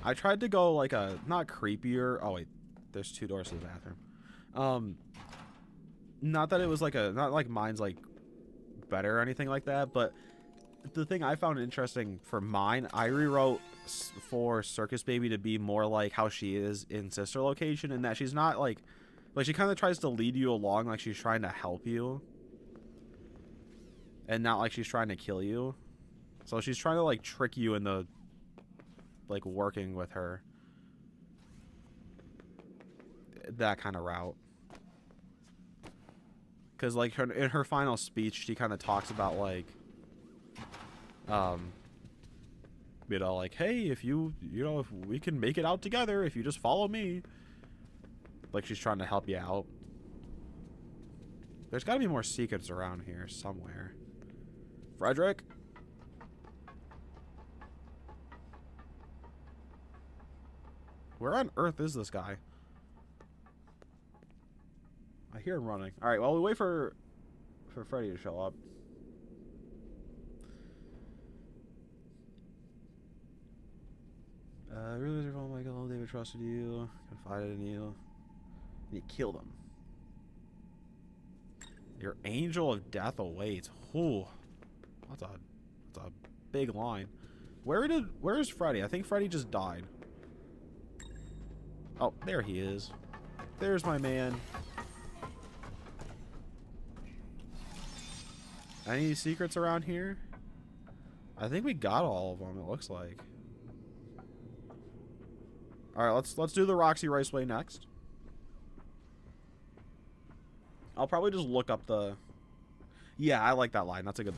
I tried to go like a not creepier. Oh wait, there's 2 doors to the bathroom. Not that it was like not like mine's like better or anything like that, but the thing I found interesting for mine, I rewrote for Circus Baby to be more like how she is in Sister Location, in that she's not like she kind of tries to lead you along, like she's trying to help you, and not like she's trying to kill you. So she's trying to like trick you into like working with her. That kind of route. Because like in her final speech, she kind of talks about like, like, hey, if if we can make it out together, if you just follow me. Like she's trying to help you out. There's got to be more secrets around here somewhere. Frederick? Where on earth is this guy? I hear him running. Alright, well, we wait for Freddy to show up. Really, oh my god, David trusted you, confided in you, and you killed him. Your angel of death awaits. Ooh, that's a big line. Where is Freddy? I think Freddy just died. Oh, there he is. There's my man. Any secrets around here? I think we got all of them, it looks like. Alright, let's do the Roxy Raceway next. I'll probably just look up the... Yeah, I like that line. That's a good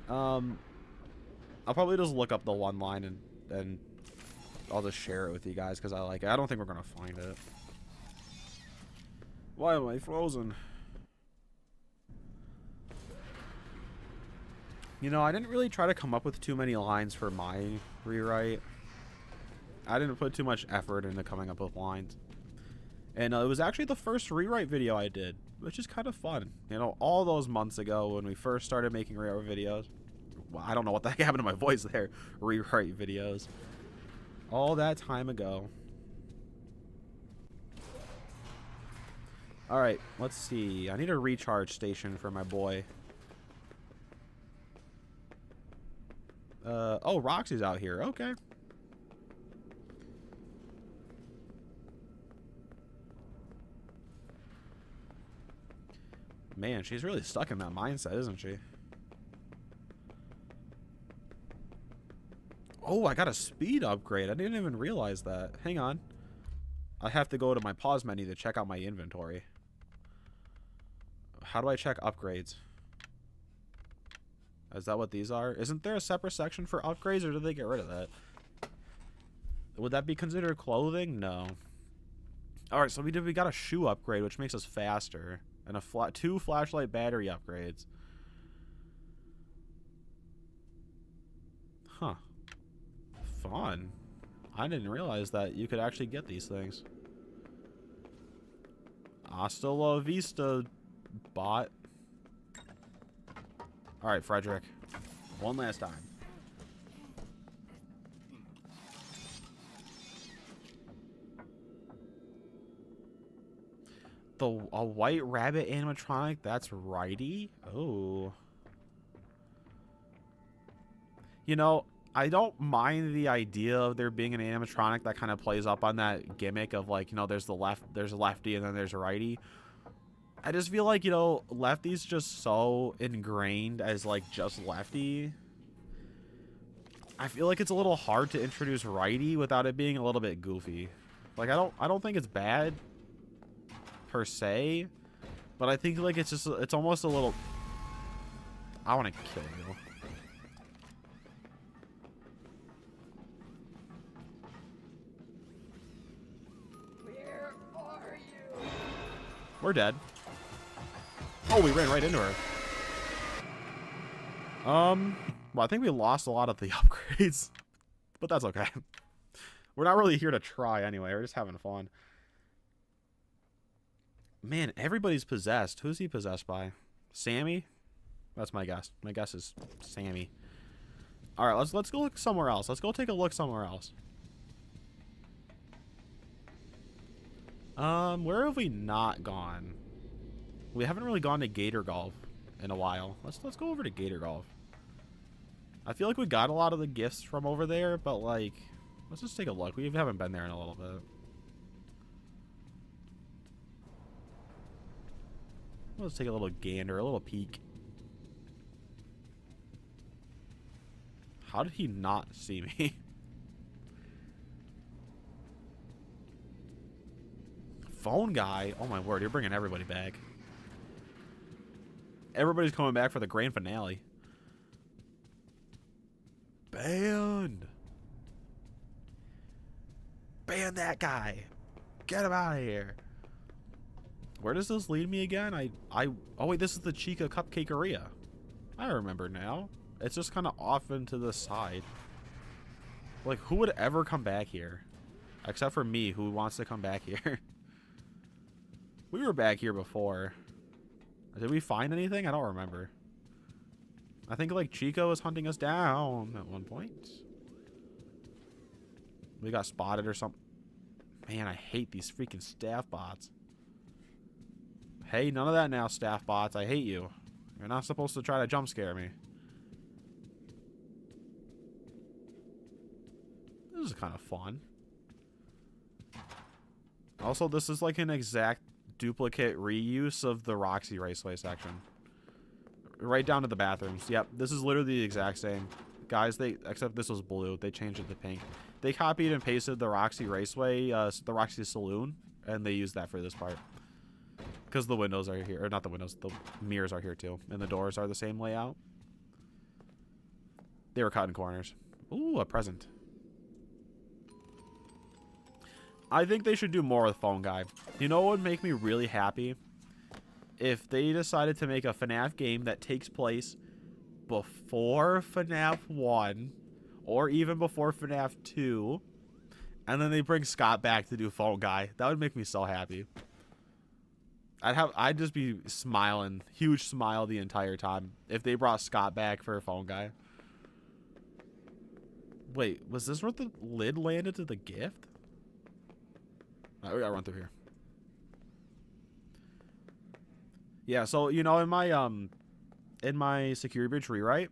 line. I'll probably just look up the one line and I'll just share it with you guys because I like it. I don't think we're going to find it. Why am I frozen? You know, I didn't really try to come up with too many lines for my rewrite. I didn't put too much effort into coming up with lines. And it was actually the first rewrite video I did, which is kind of fun. You know, all those months ago when we first started making rewrite videos. Well, I don't know what the heck happened to my voice there. Rewrite videos. All that time ago. Alright, let's see. I need a recharge station for my boy. Oh, Roxy's out here. Okay. Man, she's really stuck in that mindset, isn't she? Oh, I got a speed upgrade. I didn't even realize that. Hang on. I have to go to my pause menu to check out my inventory. How do I check upgrades? Is that what these are? Isn't there a separate section for upgrades, or did they get rid of that? Would that be considered clothing? No. Alright, so we got a shoe upgrade, which makes us faster. And a 2 flashlight battery upgrades. Huh. Fun. I didn't realize that you could actually get these things. Hasta la vista, bot. Alright, Frederick. One last time. A white rabbit animatronic? That's righty? Oh. You know, I don't mind the idea of there being an animatronic that kind of plays up on that gimmick of, like, you know, there's a lefty and then there's a righty. I just feel like, you know, lefty's just so ingrained as, like, just lefty. I feel like it's a little hard to introduce righty without it being a little bit goofy. Like, I don't think it's bad per se, but I think, like, it's almost a little... I want to kill you. Where are you? We're dead. Oh, we ran right into her. Well, I think we lost a lot of the upgrades, but that's okay. We're not really here to try anyway. We're just having fun. Man, everybody's possessed. Who's he possessed by? Sammy? That's my guess. My guess is Sammy. All right, let's go look somewhere else. Let's go take a look somewhere else. Where have we not gone? We haven't really gone to Gator Golf in a while. Let's go over to Gator Golf. I feel like we got a lot of the gifts from over there, but, like, let's just take a look. We haven't been there in a little bit. Let's take a little gander, a little peek. How did he not see me? Phone guy? Oh my word, you're bringing everybody back. Everybody's coming back for the grand finale. Banned. Ban that guy. Get him out of here. Where does this lead me again? Oh wait, this is the Chica Cupcakeria. I remember now. It's just kind of off into the side. Like, who would ever come back here? Except for me, who wants to come back here. We were back here before. Did we find anything? I don't remember. I think, like, Chico was hunting us down at one point. We got spotted or something. Man, I hate these freaking staff bots. Hey, none of that now, staff bots. I hate you. You're not supposed to try to jump scare me. This is kind of fun. Also, this is like an exact duplicate reuse of the Roxy Raceway section. Right down to the bathrooms. Yep, this is literally the exact same. Guys, except this was blue. They changed it to pink. They copied and pasted the Roxy Raceway, the Roxy Saloon, and they used that for this part. Because the windows are here. Or not the windows, the mirrors are here too. And the doors are the same layout. They were cutting corners. Ooh, a present. I think they should do more with Phone Guy. You know what would make me really happy? If they decided to make a FNAF game that takes place before FNAF 1 or even before FNAF 2, and then they bring Scott back to do Phone Guy. That would make me so happy. I'd just be smiling, huge smile the entire time if they brought Scott back for Phone Guy. Wait, was this where the lid landed to the gift? All right, we gotta run through here. Yeah, so, you know, in my security breach rewrite,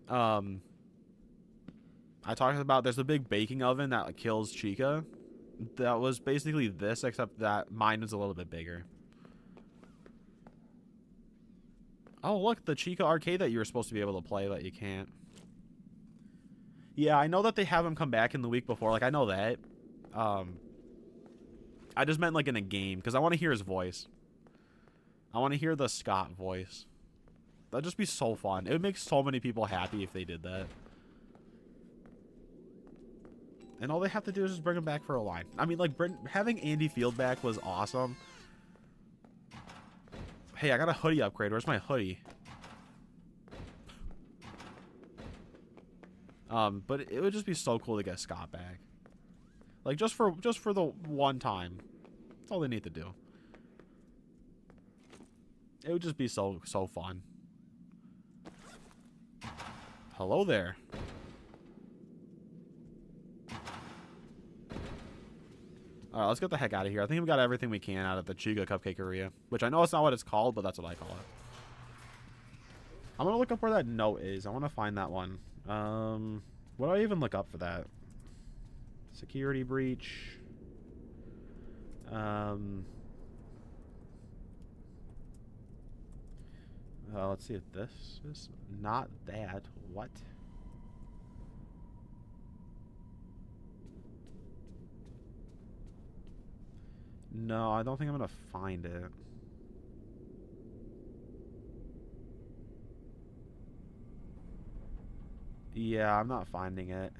I talked about there's a big baking oven that, like, kills Chica. That was basically this, except that mine was a little bit bigger. Oh, look, the Chica arcade that you were supposed to be able to play that you can't. Yeah, I know that they have him come back in the week before. Like, I know that. I just meant, like, in a game, because I want to hear his voice. I want to hear the Scott voice. That'd just be so fun. It would make so many people happy if they did that. And all they have to do is just bring him back for a line. I mean, like, having Andy Field back was awesome. Hey, I got a hoodie upgrade. Where's my hoodie? But it would just be so cool to get Scott back. Like, just for the one time. That's all they need to do. It would just be so fun. Hello there. Alright, let's get the heck out of here. I think we got everything we can out of the Chica Cupcakeria. Which I know it's not what it's called, but that's what I call it. I'm gonna look up where that note is. I want to find that one. What do I even look up for that? Security breach. Let's see if this is not that. What? No, I don't think I'm gonna find it. Yeah, I'm not finding it.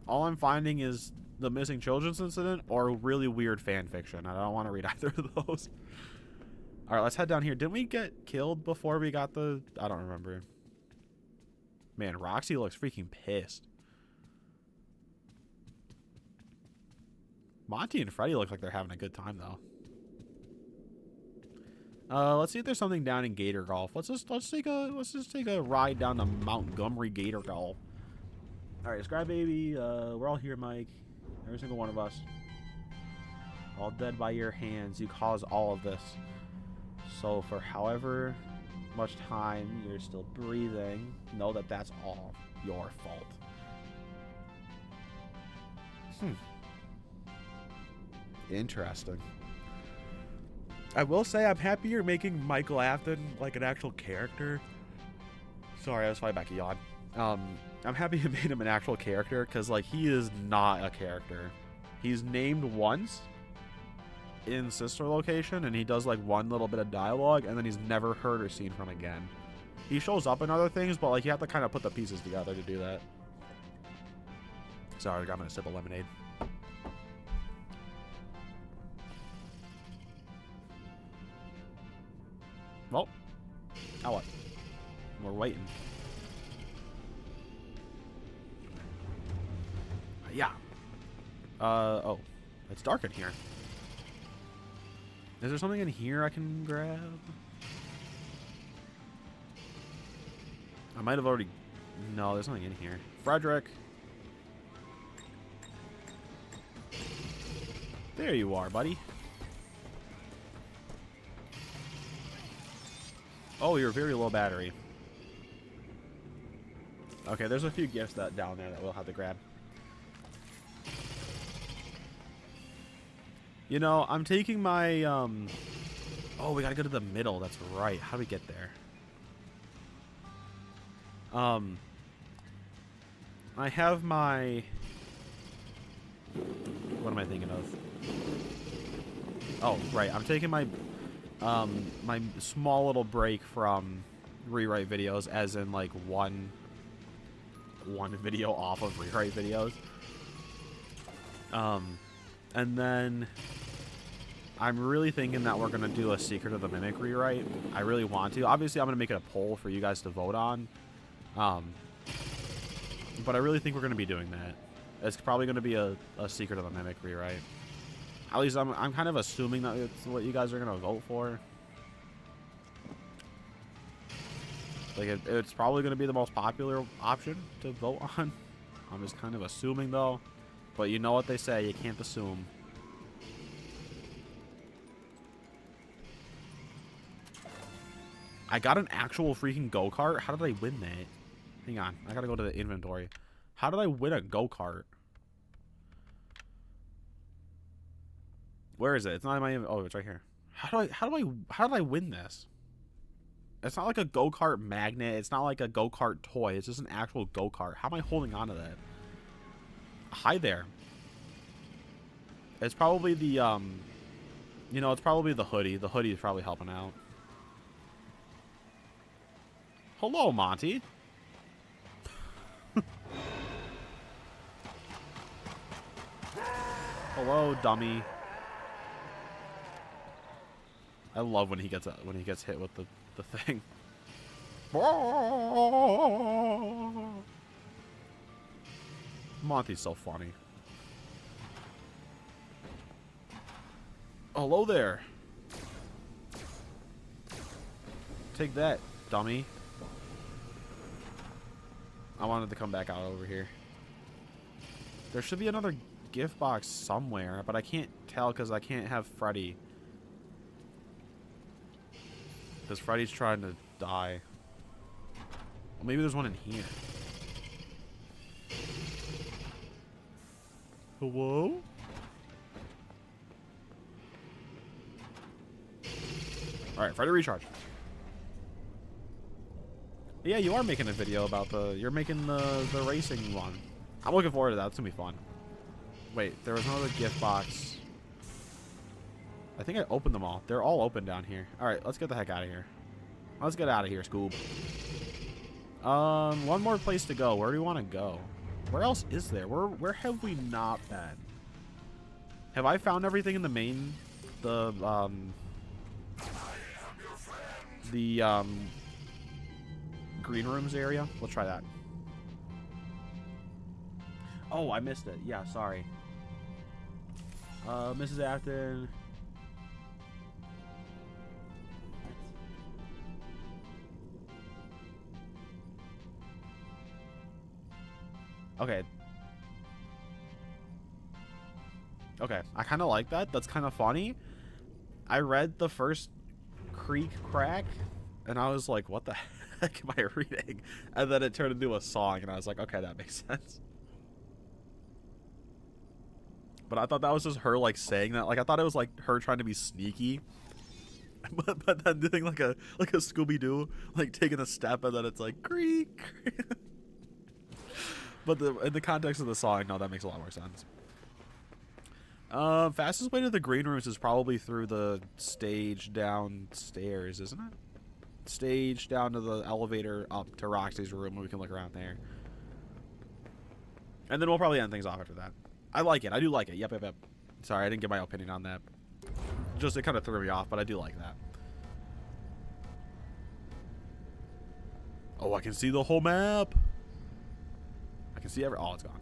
All I'm finding is the missing children's incident or really weird fan fiction. I don't want to read either of those. Alright, let's head down here. Didn't we get killed before we got the... I don't remember. Man, Roxy looks freaking pissed. Monty and Freddy look like they're having a good time, though. Let's see if there's something down in Gator Golf. Let's just take a ride down to Montgomery Gator Golf. Alright, Scrybaby, we're all here, Mike. Every single one of us. All dead by your hands. You caused all of this. So for however much time you're still breathing, know that that's all your fault. Interesting. I will say I'm happy you're making Michael Afton like an actual character. Sorry, I was fighting back a yawn. I'm happy you made him an actual character because, like, he is not a character. He's named once in Sister Location, and he does, like, one little bit of dialogue, and then he's never heard or seen from again. He shows up in other things, but, like, you have to kind of put the pieces together to do that. Sorry, I'm gonna sip of lemonade. Well, now what? We're waiting. Yeah. Oh. It's dark in here. Is there something in here I can grab? I might have already... No, there's nothing in here. Frederick. There you are, buddy. Oh, you're very low battery. Okay, there's a few gifts that down there that we'll have to grab. You know, I'm taking my, Oh, we gotta go to the middle. That's right. How do we get there? I have my... What am I thinking of? Oh, right. I'm taking my... my small little break from rewrite videos, as in, like, one video off of rewrite videos. And then I'm really thinking that we're going to do a Secret of the Mimic rewrite. I really want to. Obviously, I'm going to make it a poll for you guys to vote on. But I really think we're going to be doing that. It's probably going to be a Secret of the Mimic rewrite. At least I'm kind of assuming that it's what you guys are going to vote for. Like, it's probably going to be the most popular option to vote on. I'm just kind of assuming, though. But you know what they say, you can't assume. I got an actual freaking go-kart? How did I win that? Hang on, I gotta go to the inventory. How did I win a go-kart? Where is it? It's not in my... Oh, it's right here. How did I win this? It's not like a go-kart magnet. It's not like a go-kart toy. It's just an actual go-kart. How am I holding on to that? Hi there. It's probably the, you know, it's probably the hoodie. The hoodie is probably helping out. Hello, Monty. Hello, dummy. I love when he gets hit with the thing. Monty's so funny. Hello there. Take that, dummy. I wanted to come back out over here. There should be another gift box somewhere, but I can't tell because I can't have Freddy. Because Freddy's trying to die. Well, maybe there's one in here. Hello? Alright, Freddy recharge. Yeah, you are making a video about you're making the racing one. I'm looking forward to that. It's gonna be fun. Wait, there was another gift box. I think I opened them all. They're all open down here. Alright, let's get the heck out of here. Let's get out of here, Scoob. One more place to go. Where do we want to go? Where else is there? Where have we not been? Have I found everything in the main green rooms area? We'll try that. Oh, I missed it. Yeah, sorry. Mrs. Afton. Okay. Okay, I kind of like that. That's kind of funny. I read the first creak crack, and I was like, what the heck am I reading? And then it turned into a song, and I was like, okay, that makes sense. But I thought that was just her, like, saying that. Like, I thought it was, like, her trying to be sneaky. But then doing, like a Scooby-Doo, like, taking a step, and then it's like, creak. But in the context of the song, no, that makes a lot more sense. Fastest way to the green rooms is probably through the stage downstairs, isn't it? Stage down to the elevator up to Roxy's room where we can look around there. And then we'll probably end things off after that. I like it. I do like it. Yep, yep, yep. Sorry, I didn't get my opinion on that. Just, it kind of threw me off, but I do like that. Oh, I can see the whole map. I can see oh, it's gone.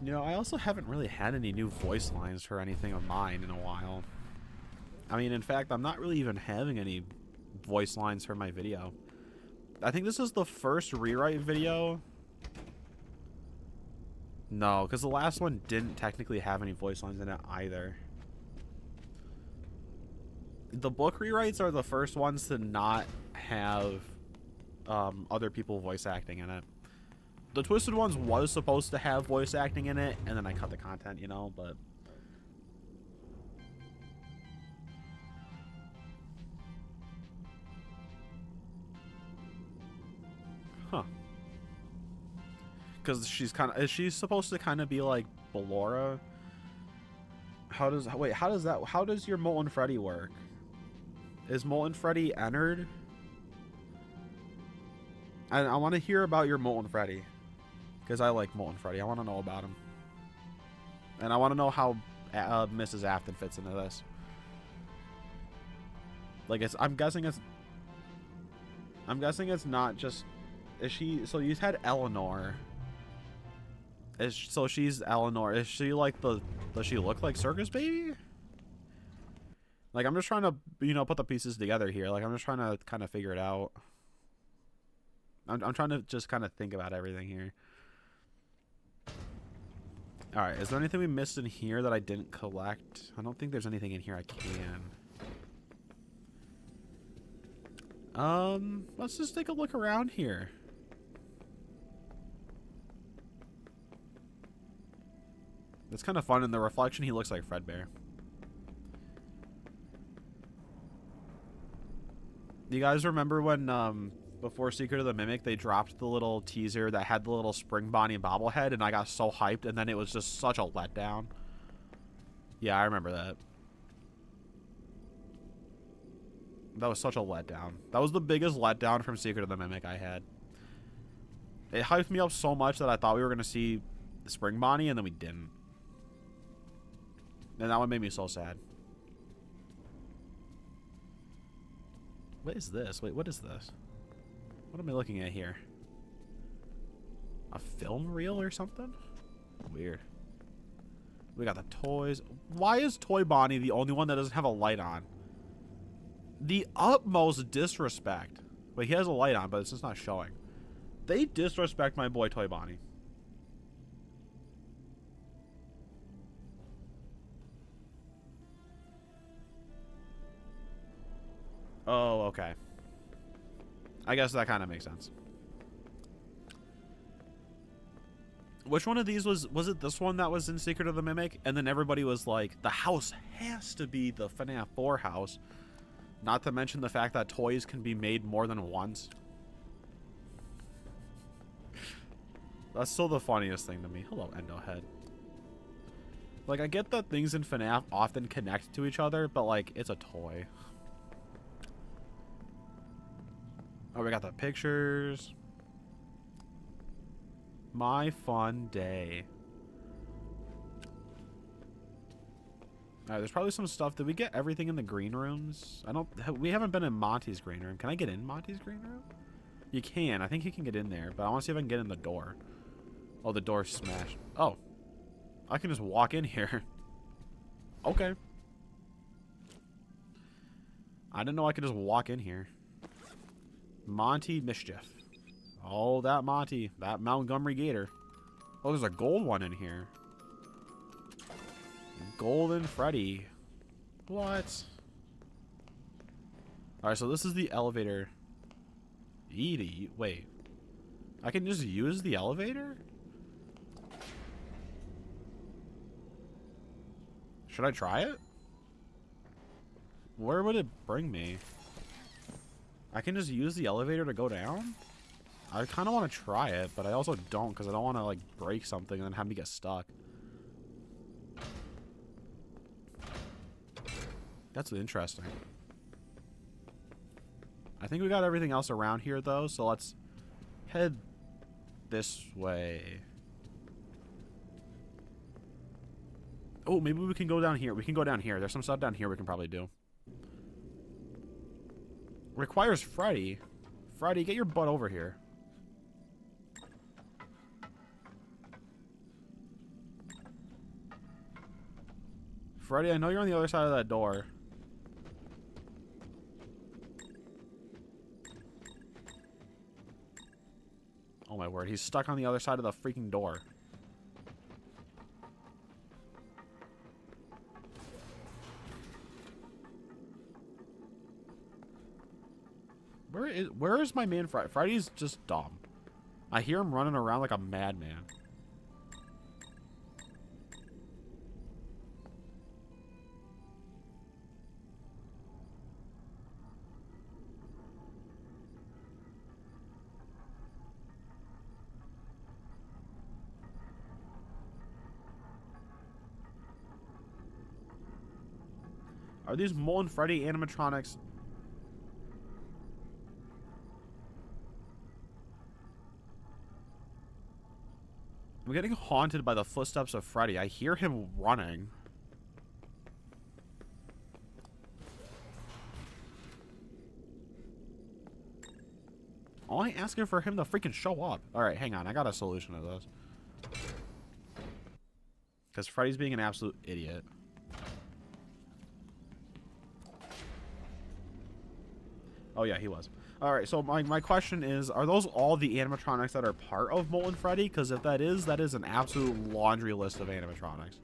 You know, I also haven't really had any new voice lines for anything of mine in a while. I mean, in fact, I'm not really even having any voice lines for my video. I think this is the first rewrite video. No, because the last one didn't technically have any voice lines in it either. The book rewrites are the first ones to not have other people voice acting in it. The Twisted ones was supposed to have voice acting in it, and then I cut the content, you know, but... Huh. Because is she supposed to kind of be like Ballora? How does your Molten Freddy work? Is Molten Freddy entered? I want to hear about your Molten Freddy. Because I like Molten Freddy. I want to know about him. And I want to know how Mrs. Afton fits into this. Like, I'm guessing it's not just... Is she... So you had Eleanor. So she's Eleanor. Is she like the... Does she look like Circus Baby? Like, I'm just trying to, you know, put the pieces together here. Like, I'm just trying to kind of figure it out. I'm trying to just kind of think about everything here. Alright, is there anything we missed in here that I didn't collect? I don't think there's anything in here I can. Let's just take a look around here. It's kind of fun. In the reflection, he looks like Fredbear. You guys remember when, before Secret of the Mimic, they dropped the little teaser that had the little Spring Bonnie bobblehead, and I got so hyped, and then it was just such a letdown? Yeah, I remember that. That was such a letdown. That was the biggest letdown from Secret of the Mimic I had. It hyped me up so much that I thought we were going to see the Spring Bonnie, and then we didn't. And that one made me so sad. What is this? Wait, what is this? What am I looking at here? A film reel or something? Weird. We got the toys. Why is Toy Bonnie the only one that doesn't have a light on? The utmost disrespect. Wait, he has a light on, but it's just not showing. They disrespect my boy Toy Bonnie. Oh, okay. I guess that kind of makes sense. Which one of these was it this one that was in Secret of the Mimic? And then everybody was like, the house has to be the FNAF 4 house. Not to mention the fact that toys can be made more than once. That's still the funniest thing to me. Hello, Endohead. Like, I get that things in FNAF often connect to each other, but like, it's a toy. Oh, we got the pictures. My fun day. Alright, there's probably some stuff. Did we get everything in the green rooms? We haven't been in Monty's green room. Can I get in Monty's green room? You can. I think you can get in there, but I want to see if I can get in the door. Oh, the door's smashed. Oh. I can just walk in here. Okay. I didn't know I could just walk in here. Monty Mischief. Oh, that Monty. That Montgomery Gator. Oh, there's a gold one in here. Golden Freddy. What? Alright, so this is the elevator. Edie. Wait. I can just use the elevator? Should I try it? Where would it bring me? I can just use the elevator to go down? I kind of want to try it, but I also don't because I don't want to like break something and then have me get stuck. That's interesting. I think we got everything else around here though, so let's head this way. Oh, maybe we can go down here. We can go down here. There's some stuff down here we can probably do. Requires Freddy. Freddy, get your butt over here. Freddy, I know you're on the other side of that door. Oh my word, he's stuck on the other side of the freaking door. Where is my man Freddy? Freddy's just dumb. I hear him running around like a madman. Are these Molten Freddy animatronics? I'm getting haunted by the footsteps of Freddy. I hear him running. All I ask is for him to freaking show up. Alright, hang on. I got a solution to this. Because Freddy's being an absolute idiot. Oh, yeah, he was. Alright, so my question is, are those all the animatronics that are part of Molten Freddy? Because if that is an absolute laundry list of animatronics.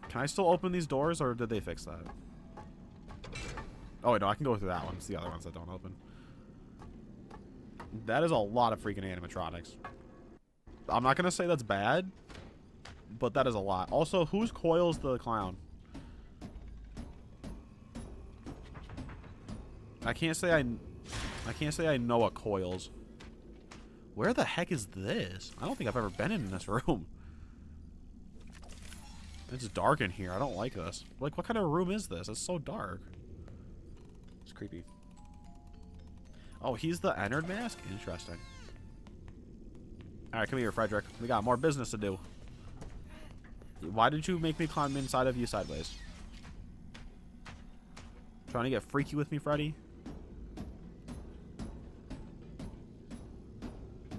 Can I still open these doors, or did they fix that? Oh, wait, no, I can go through that one. It's the other ones that don't open. That is a lot of freaking animatronics. I'm not going to say that's bad, but that is a lot. Also, who's Coils the Clown? I can't say I know a Coils. Where the heck is this? I don't think I've ever been in this room. It's dark in here. I don't like this. Like, what kind of room is this? It's so dark. It's creepy. Oh, he's the Ennard mask? Interesting. Alright, come here, Frederick. We got more business to do. Why did you make me climb inside of you sideways? Trying to get freaky with me, Freddy?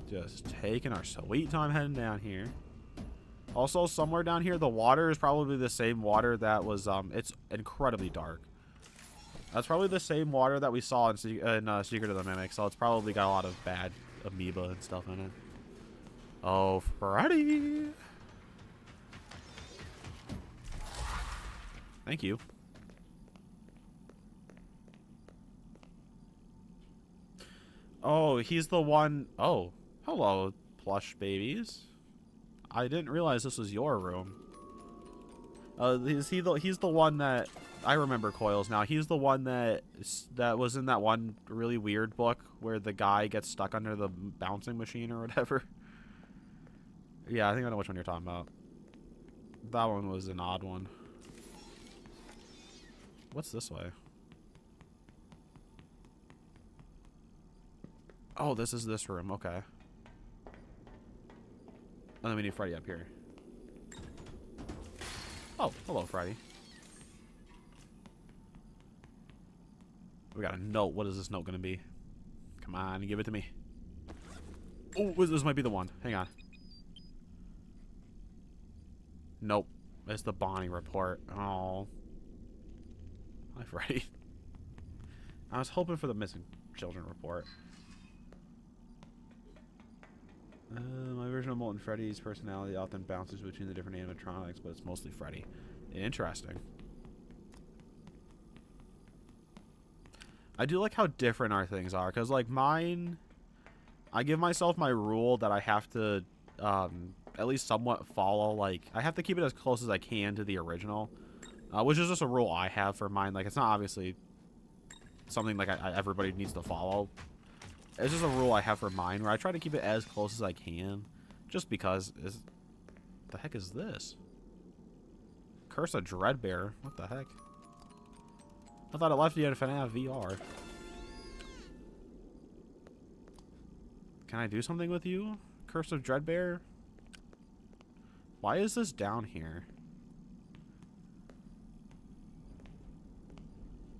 Just taking our sweet time heading down here. Also, somewhere down here, the water is probably the same water that was, it's incredibly dark. That's probably the same water that we saw in Secret of the Mimic, so it's probably got a lot of bad amoeba and stuff in it. Oh, Freddy! Thank you. Oh, he's the one... Oh, hello, plush babies. I didn't realize this was your room. He's the one that... I remember Coils now. He's the one that was in that one really weird book where the guy gets stuck under the bouncing machine or whatever. Yeah, I think I know which one you're talking about. That one was an odd one. What's this way? Oh, this is this room. Okay. And then we need Freddy up here. Oh, hello, Freddy. We got a note. What is this note going to be? Come on, give it to me. Oh, this might be the one. Hang on. Nope. It's the Bonnie report. Oh. Hi, Freddy. I was hoping for the missing children report. My version of Molten Freddy's personality often bounces between the different animatronics, but it's mostly Freddy. Interesting. I do like how different our things are, because, like, mine... I give myself my rule that I have to, at least somewhat follow, like... I have to keep it as close as I can to the original. Which is just a rule I have for mine. Like, it's not obviously something, like, everybody needs to follow. It's just a rule I have for mine, where I try to keep it as close as I can. Just because... the heck is this? Curse of Dreadbear. What the heck? I thought it left you in FNAF VR. Can I do something with you? Curse of Dreadbear? Why is this down here?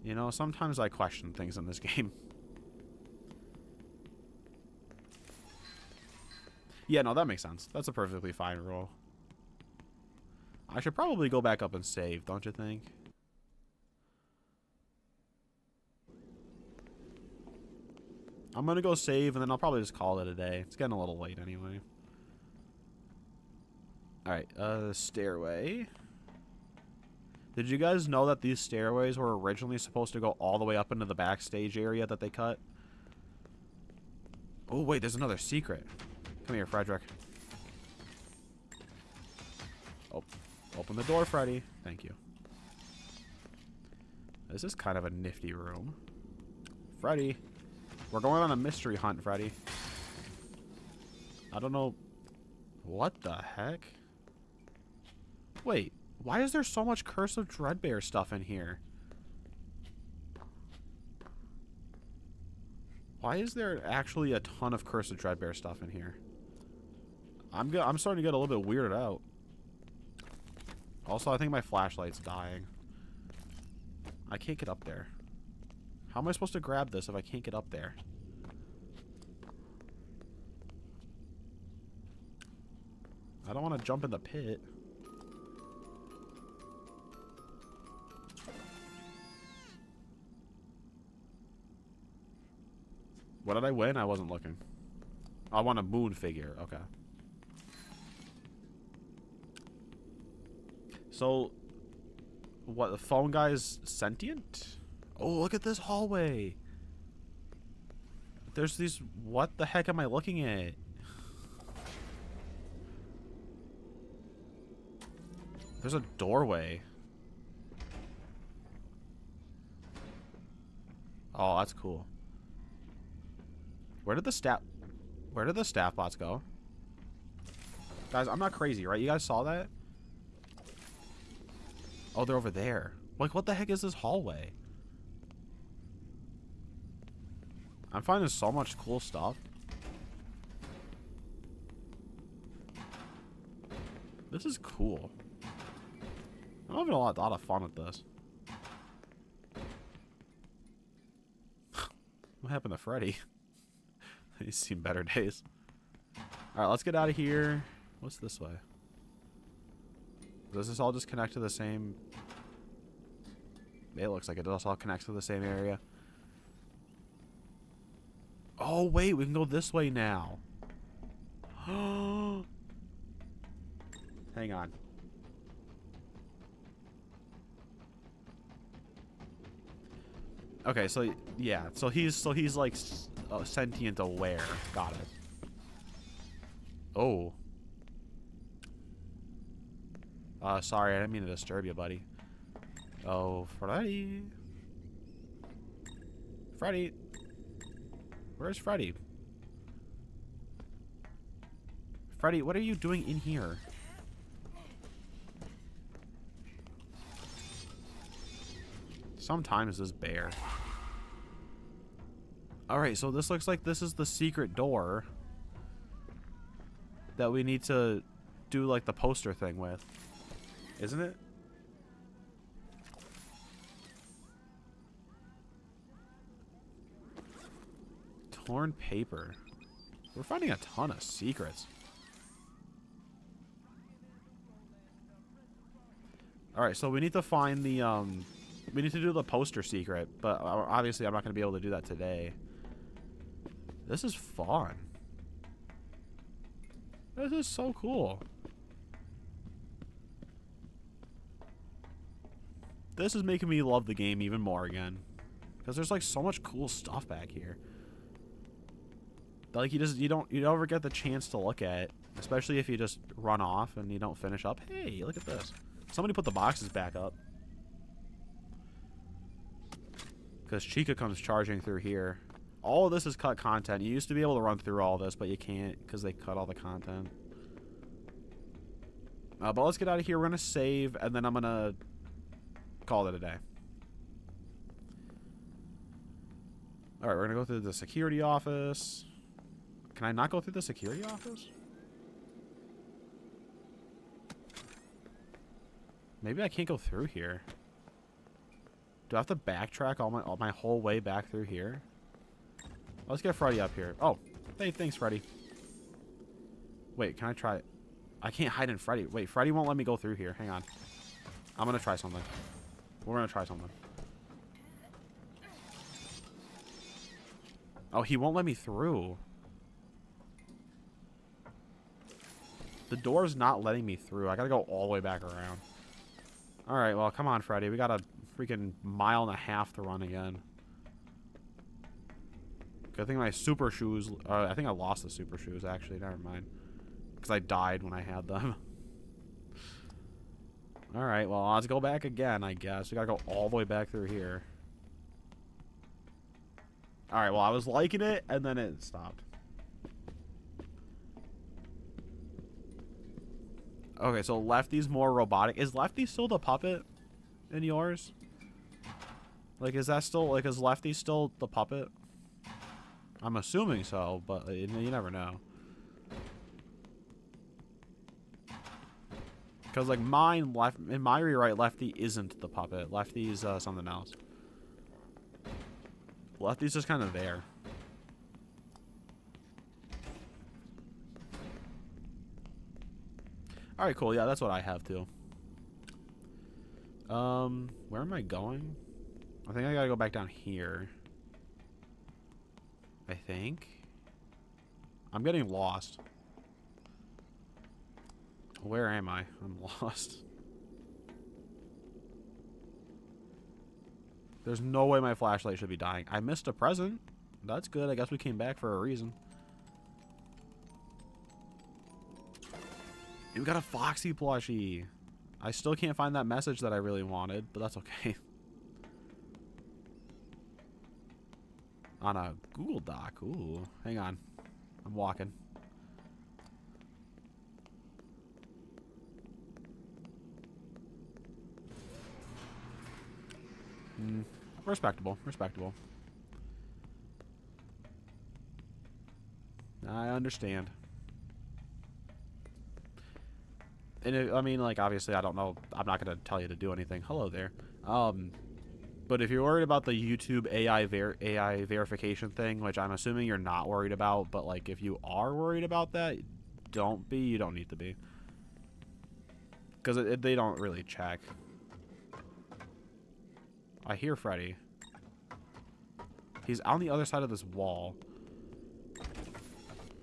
You know, sometimes I question things in this game. Yeah, no, that makes sense. That's a perfectly fine rule. I should probably go back up and save, don't you think? I'm gonna go save, and then I'll probably just call it a day. It's getting a little late anyway. Alright, stairway. Did you guys know that these stairways were originally supposed to go all the way up into the backstage area that they cut? Oh, wait, there's another secret. Come here, Frederick. Oh, open the door, Freddy. Thank you. This is kind of a nifty room. Freddy. We're going on a mystery hunt, Freddy. I don't know. What the heck? Wait, why is there so much Curse of Dreadbear stuff in here? Why is there actually a ton of Curse of Dreadbear stuff in here? I'm starting to get a little bit weirded out. Also, I think my flashlight's dying. I can't get up there. How am I supposed to grab this if I can't get up there? I don't want to jump in the pit. What did I win? I wasn't looking. I want a moon figure. Okay. So, what, the phone guy's sentient? Oh, look at this hallway. There's these... What the heck am I looking at? There's a doorway. Oh, that's cool. Where did the staff bots go? Guys, I'm not crazy, right? You guys saw that? Oh, they're over there. Like, what the heck is this hallway? I'm finding so much cool stuff. This is cool. I'm having a lot of fun with this. What happened to Freddy? He's seen better days. Alright, let's get out of here. What's this way? Does this all just connect to the same... It looks like it does all connect to the same area. Oh, wait, we can go this way now. Hang on. Okay, so yeah, so he's like sentient aware. Got it. Oh. Sorry, I didn't mean to disturb you, buddy. Oh, Freddy. Freddy. Where's Freddy? Freddy, what are you doing in here? Sometimes this bear. Alright, so this looks like this is the secret door that we need to do like the poster thing with. Isn't it? Torn paper. We're finding a ton of secrets. Alright, so we need to find the, we need to do the poster secret, but obviously I'm not going to be able to do that today. This is fun. This is so cool. This is making me love the game even more again. Because there's like so much cool stuff back here. Like you don't ever get the chance to look at, especially if you just run off and you don't finish up. Hey, look at this. Somebody put the boxes back up. Because Chica comes charging through here. All of this is cut content. You used to be able to run through all this, but you can't because they cut all the content. But let's get out of here. We're going to save, and then I'm going to call it a day. Alright, we're going to go through the security office. Can I not go through the security office? Maybe I can't go through here. Do I have to backtrack all my whole way back through here? Let's get Freddy up here. Oh, hey, thanks, Freddy. Wait, can I try it? I can't hide in Freddy. Wait, Freddy won't let me go through here. Hang on. I'm gonna try something. We're gonna try something. Oh, he won't let me through. The door's not letting me through. I gotta go all the way back around. Alright, well, come on, Freddy. We got a freaking mile and a half to run again. Good thing my super shoes... I think I lost the super shoes, actually. Never mind. Because I died when I had them. Alright, well, let's go back again, I guess. We gotta go all the way back through here. Alright, well, I was liking it, and then it stopped. Okay, so Lefty's more robotic. Is Lefty still the puppet in yours? Like, is that still... Like, is Lefty still the puppet? I'm assuming so, but you never know. Because, like, mine, in my rewrite, Lefty isn't the puppet. Lefty's something else. Lefty's just kind of there. Alright, cool. Yeah, that's what I have, too. Where am I going? I think I gotta go back down here. I think. I'm getting lost. Where am I? I'm lost. There's no way my flashlight should be dying. I missed a present. That's good. I guess we came back for a reason. We got a Foxy plushie. I still can't find that message that I really wanted, but that's okay. On a Google Doc. Ooh. Hang on. I'm walking. Respectable. Respectable. I understand. And I mean, like, obviously, I don't know. I'm not going to tell you to do anything. Hello there. But if you're worried about the YouTube AI verification thing, which I'm assuming you're not worried about, but, like, if you are worried about that, don't be. You don't need to be. Because they don't really check. I hear Freddy. He's on the other side of this wall.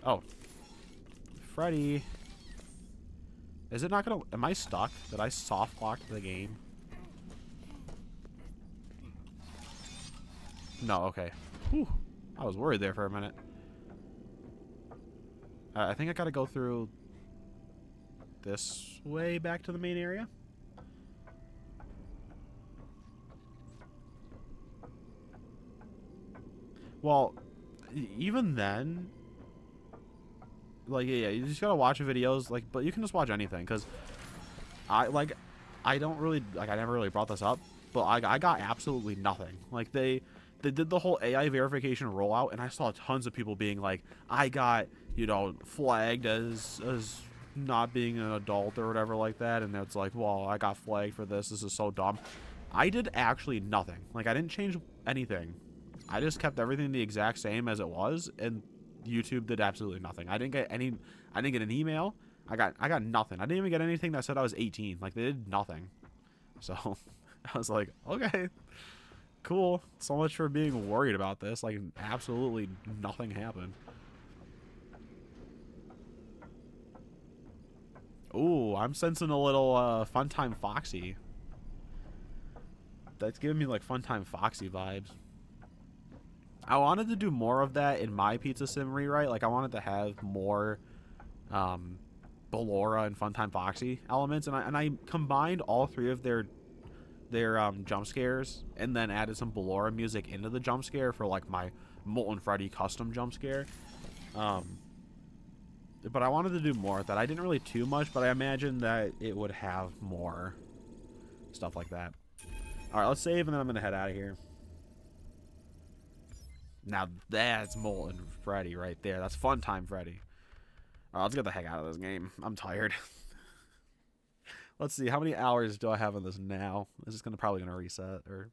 Oh. Freddy. Is it not gonna... Am I stuck? Did I soft lock the game? No, okay. Whew. I was worried there for a minute. I think I gotta go through this way back to the main area. Well, even then... Like, yeah, you just gotta watch videos, like, but you can just watch anything, because I don't really, like, I never really brought this up, but I got absolutely nothing. Like, they did the whole AI verification rollout, and I saw tons of people being like, I got, you know, flagged as not being an adult or whatever like that, and it's like, well, I got flagged for this is so dumb. I did actually nothing. Like, I didn't change anything. I just kept everything the exact same as it was, and YouTube did absolutely nothing. I didn't get an email. I got nothing. I didn't even get anything that said I was 18. Like, they did nothing. So I was like, okay, cool. So much for being worried about this. Like, absolutely nothing happened. Ooh, I'm sensing a little Funtime Foxy. That's giving me like Funtime Foxy vibes. I wanted to do more of that in my Pizza Sim rewrite. Like, I wanted to have more Ballora and Funtime Foxy elements, and I combined all three of their jump scares, and then added some Ballora music into the jump scare for like my Molten Freddy custom jump scare. But I wanted to do more of that. I didn't really too much, but I imagined that it would have more stuff like that. All right, let's save, and then I'm gonna head out of here. Now that's Molten Freddy right there. That's Funtime Freddy. All right, let's get the heck out of this game. I'm tired. Let's see. How many hours do I have on this now? This is probably going to reset. Or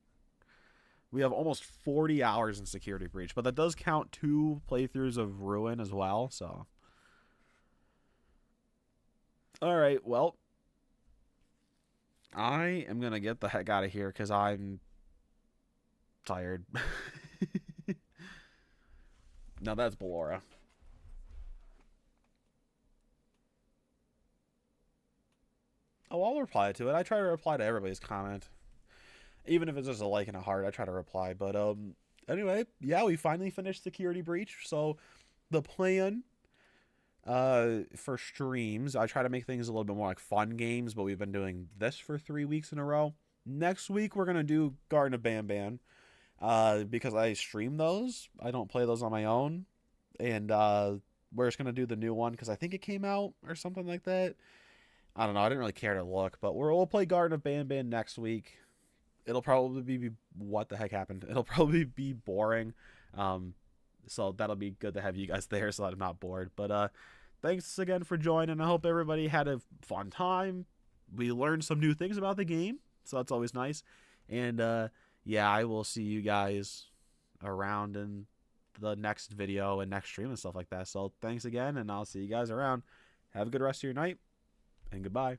we have almost 40 hours in Security Breach. But that does count 2 playthroughs of Ruin as well. So. Alright, well. I am going to get the heck out of here because I'm tired. Now that's Ballora. Oh, I'll reply to it. I try to reply to everybody's comment. Even if it's just a like and a heart, I try to reply. But anyway, yeah, we finally finished Security Breach. So the plan for streams, I try to make things a little bit more like fun games, but we've been doing this for 3 weeks in a row. Next week we're gonna do Garden of Banban. Because I stream those. I don't play those on my own. And we're just going to do the new one because I think it came out or something like that. I don't know. I didn't really care to look. But we'll play Garden of Banban next week. It'll probably be... What the heck happened? It'll probably be boring. So that'll be good to have you guys there so that I'm not bored. But thanks again for joining. I hope everybody had a fun time. We learned some new things about the game. So that's always nice. And... yeah, I will see you guys around in the next video and next stream and stuff like that. So thanks again, and I'll see you guys around. Have a good rest of your night, and goodbye.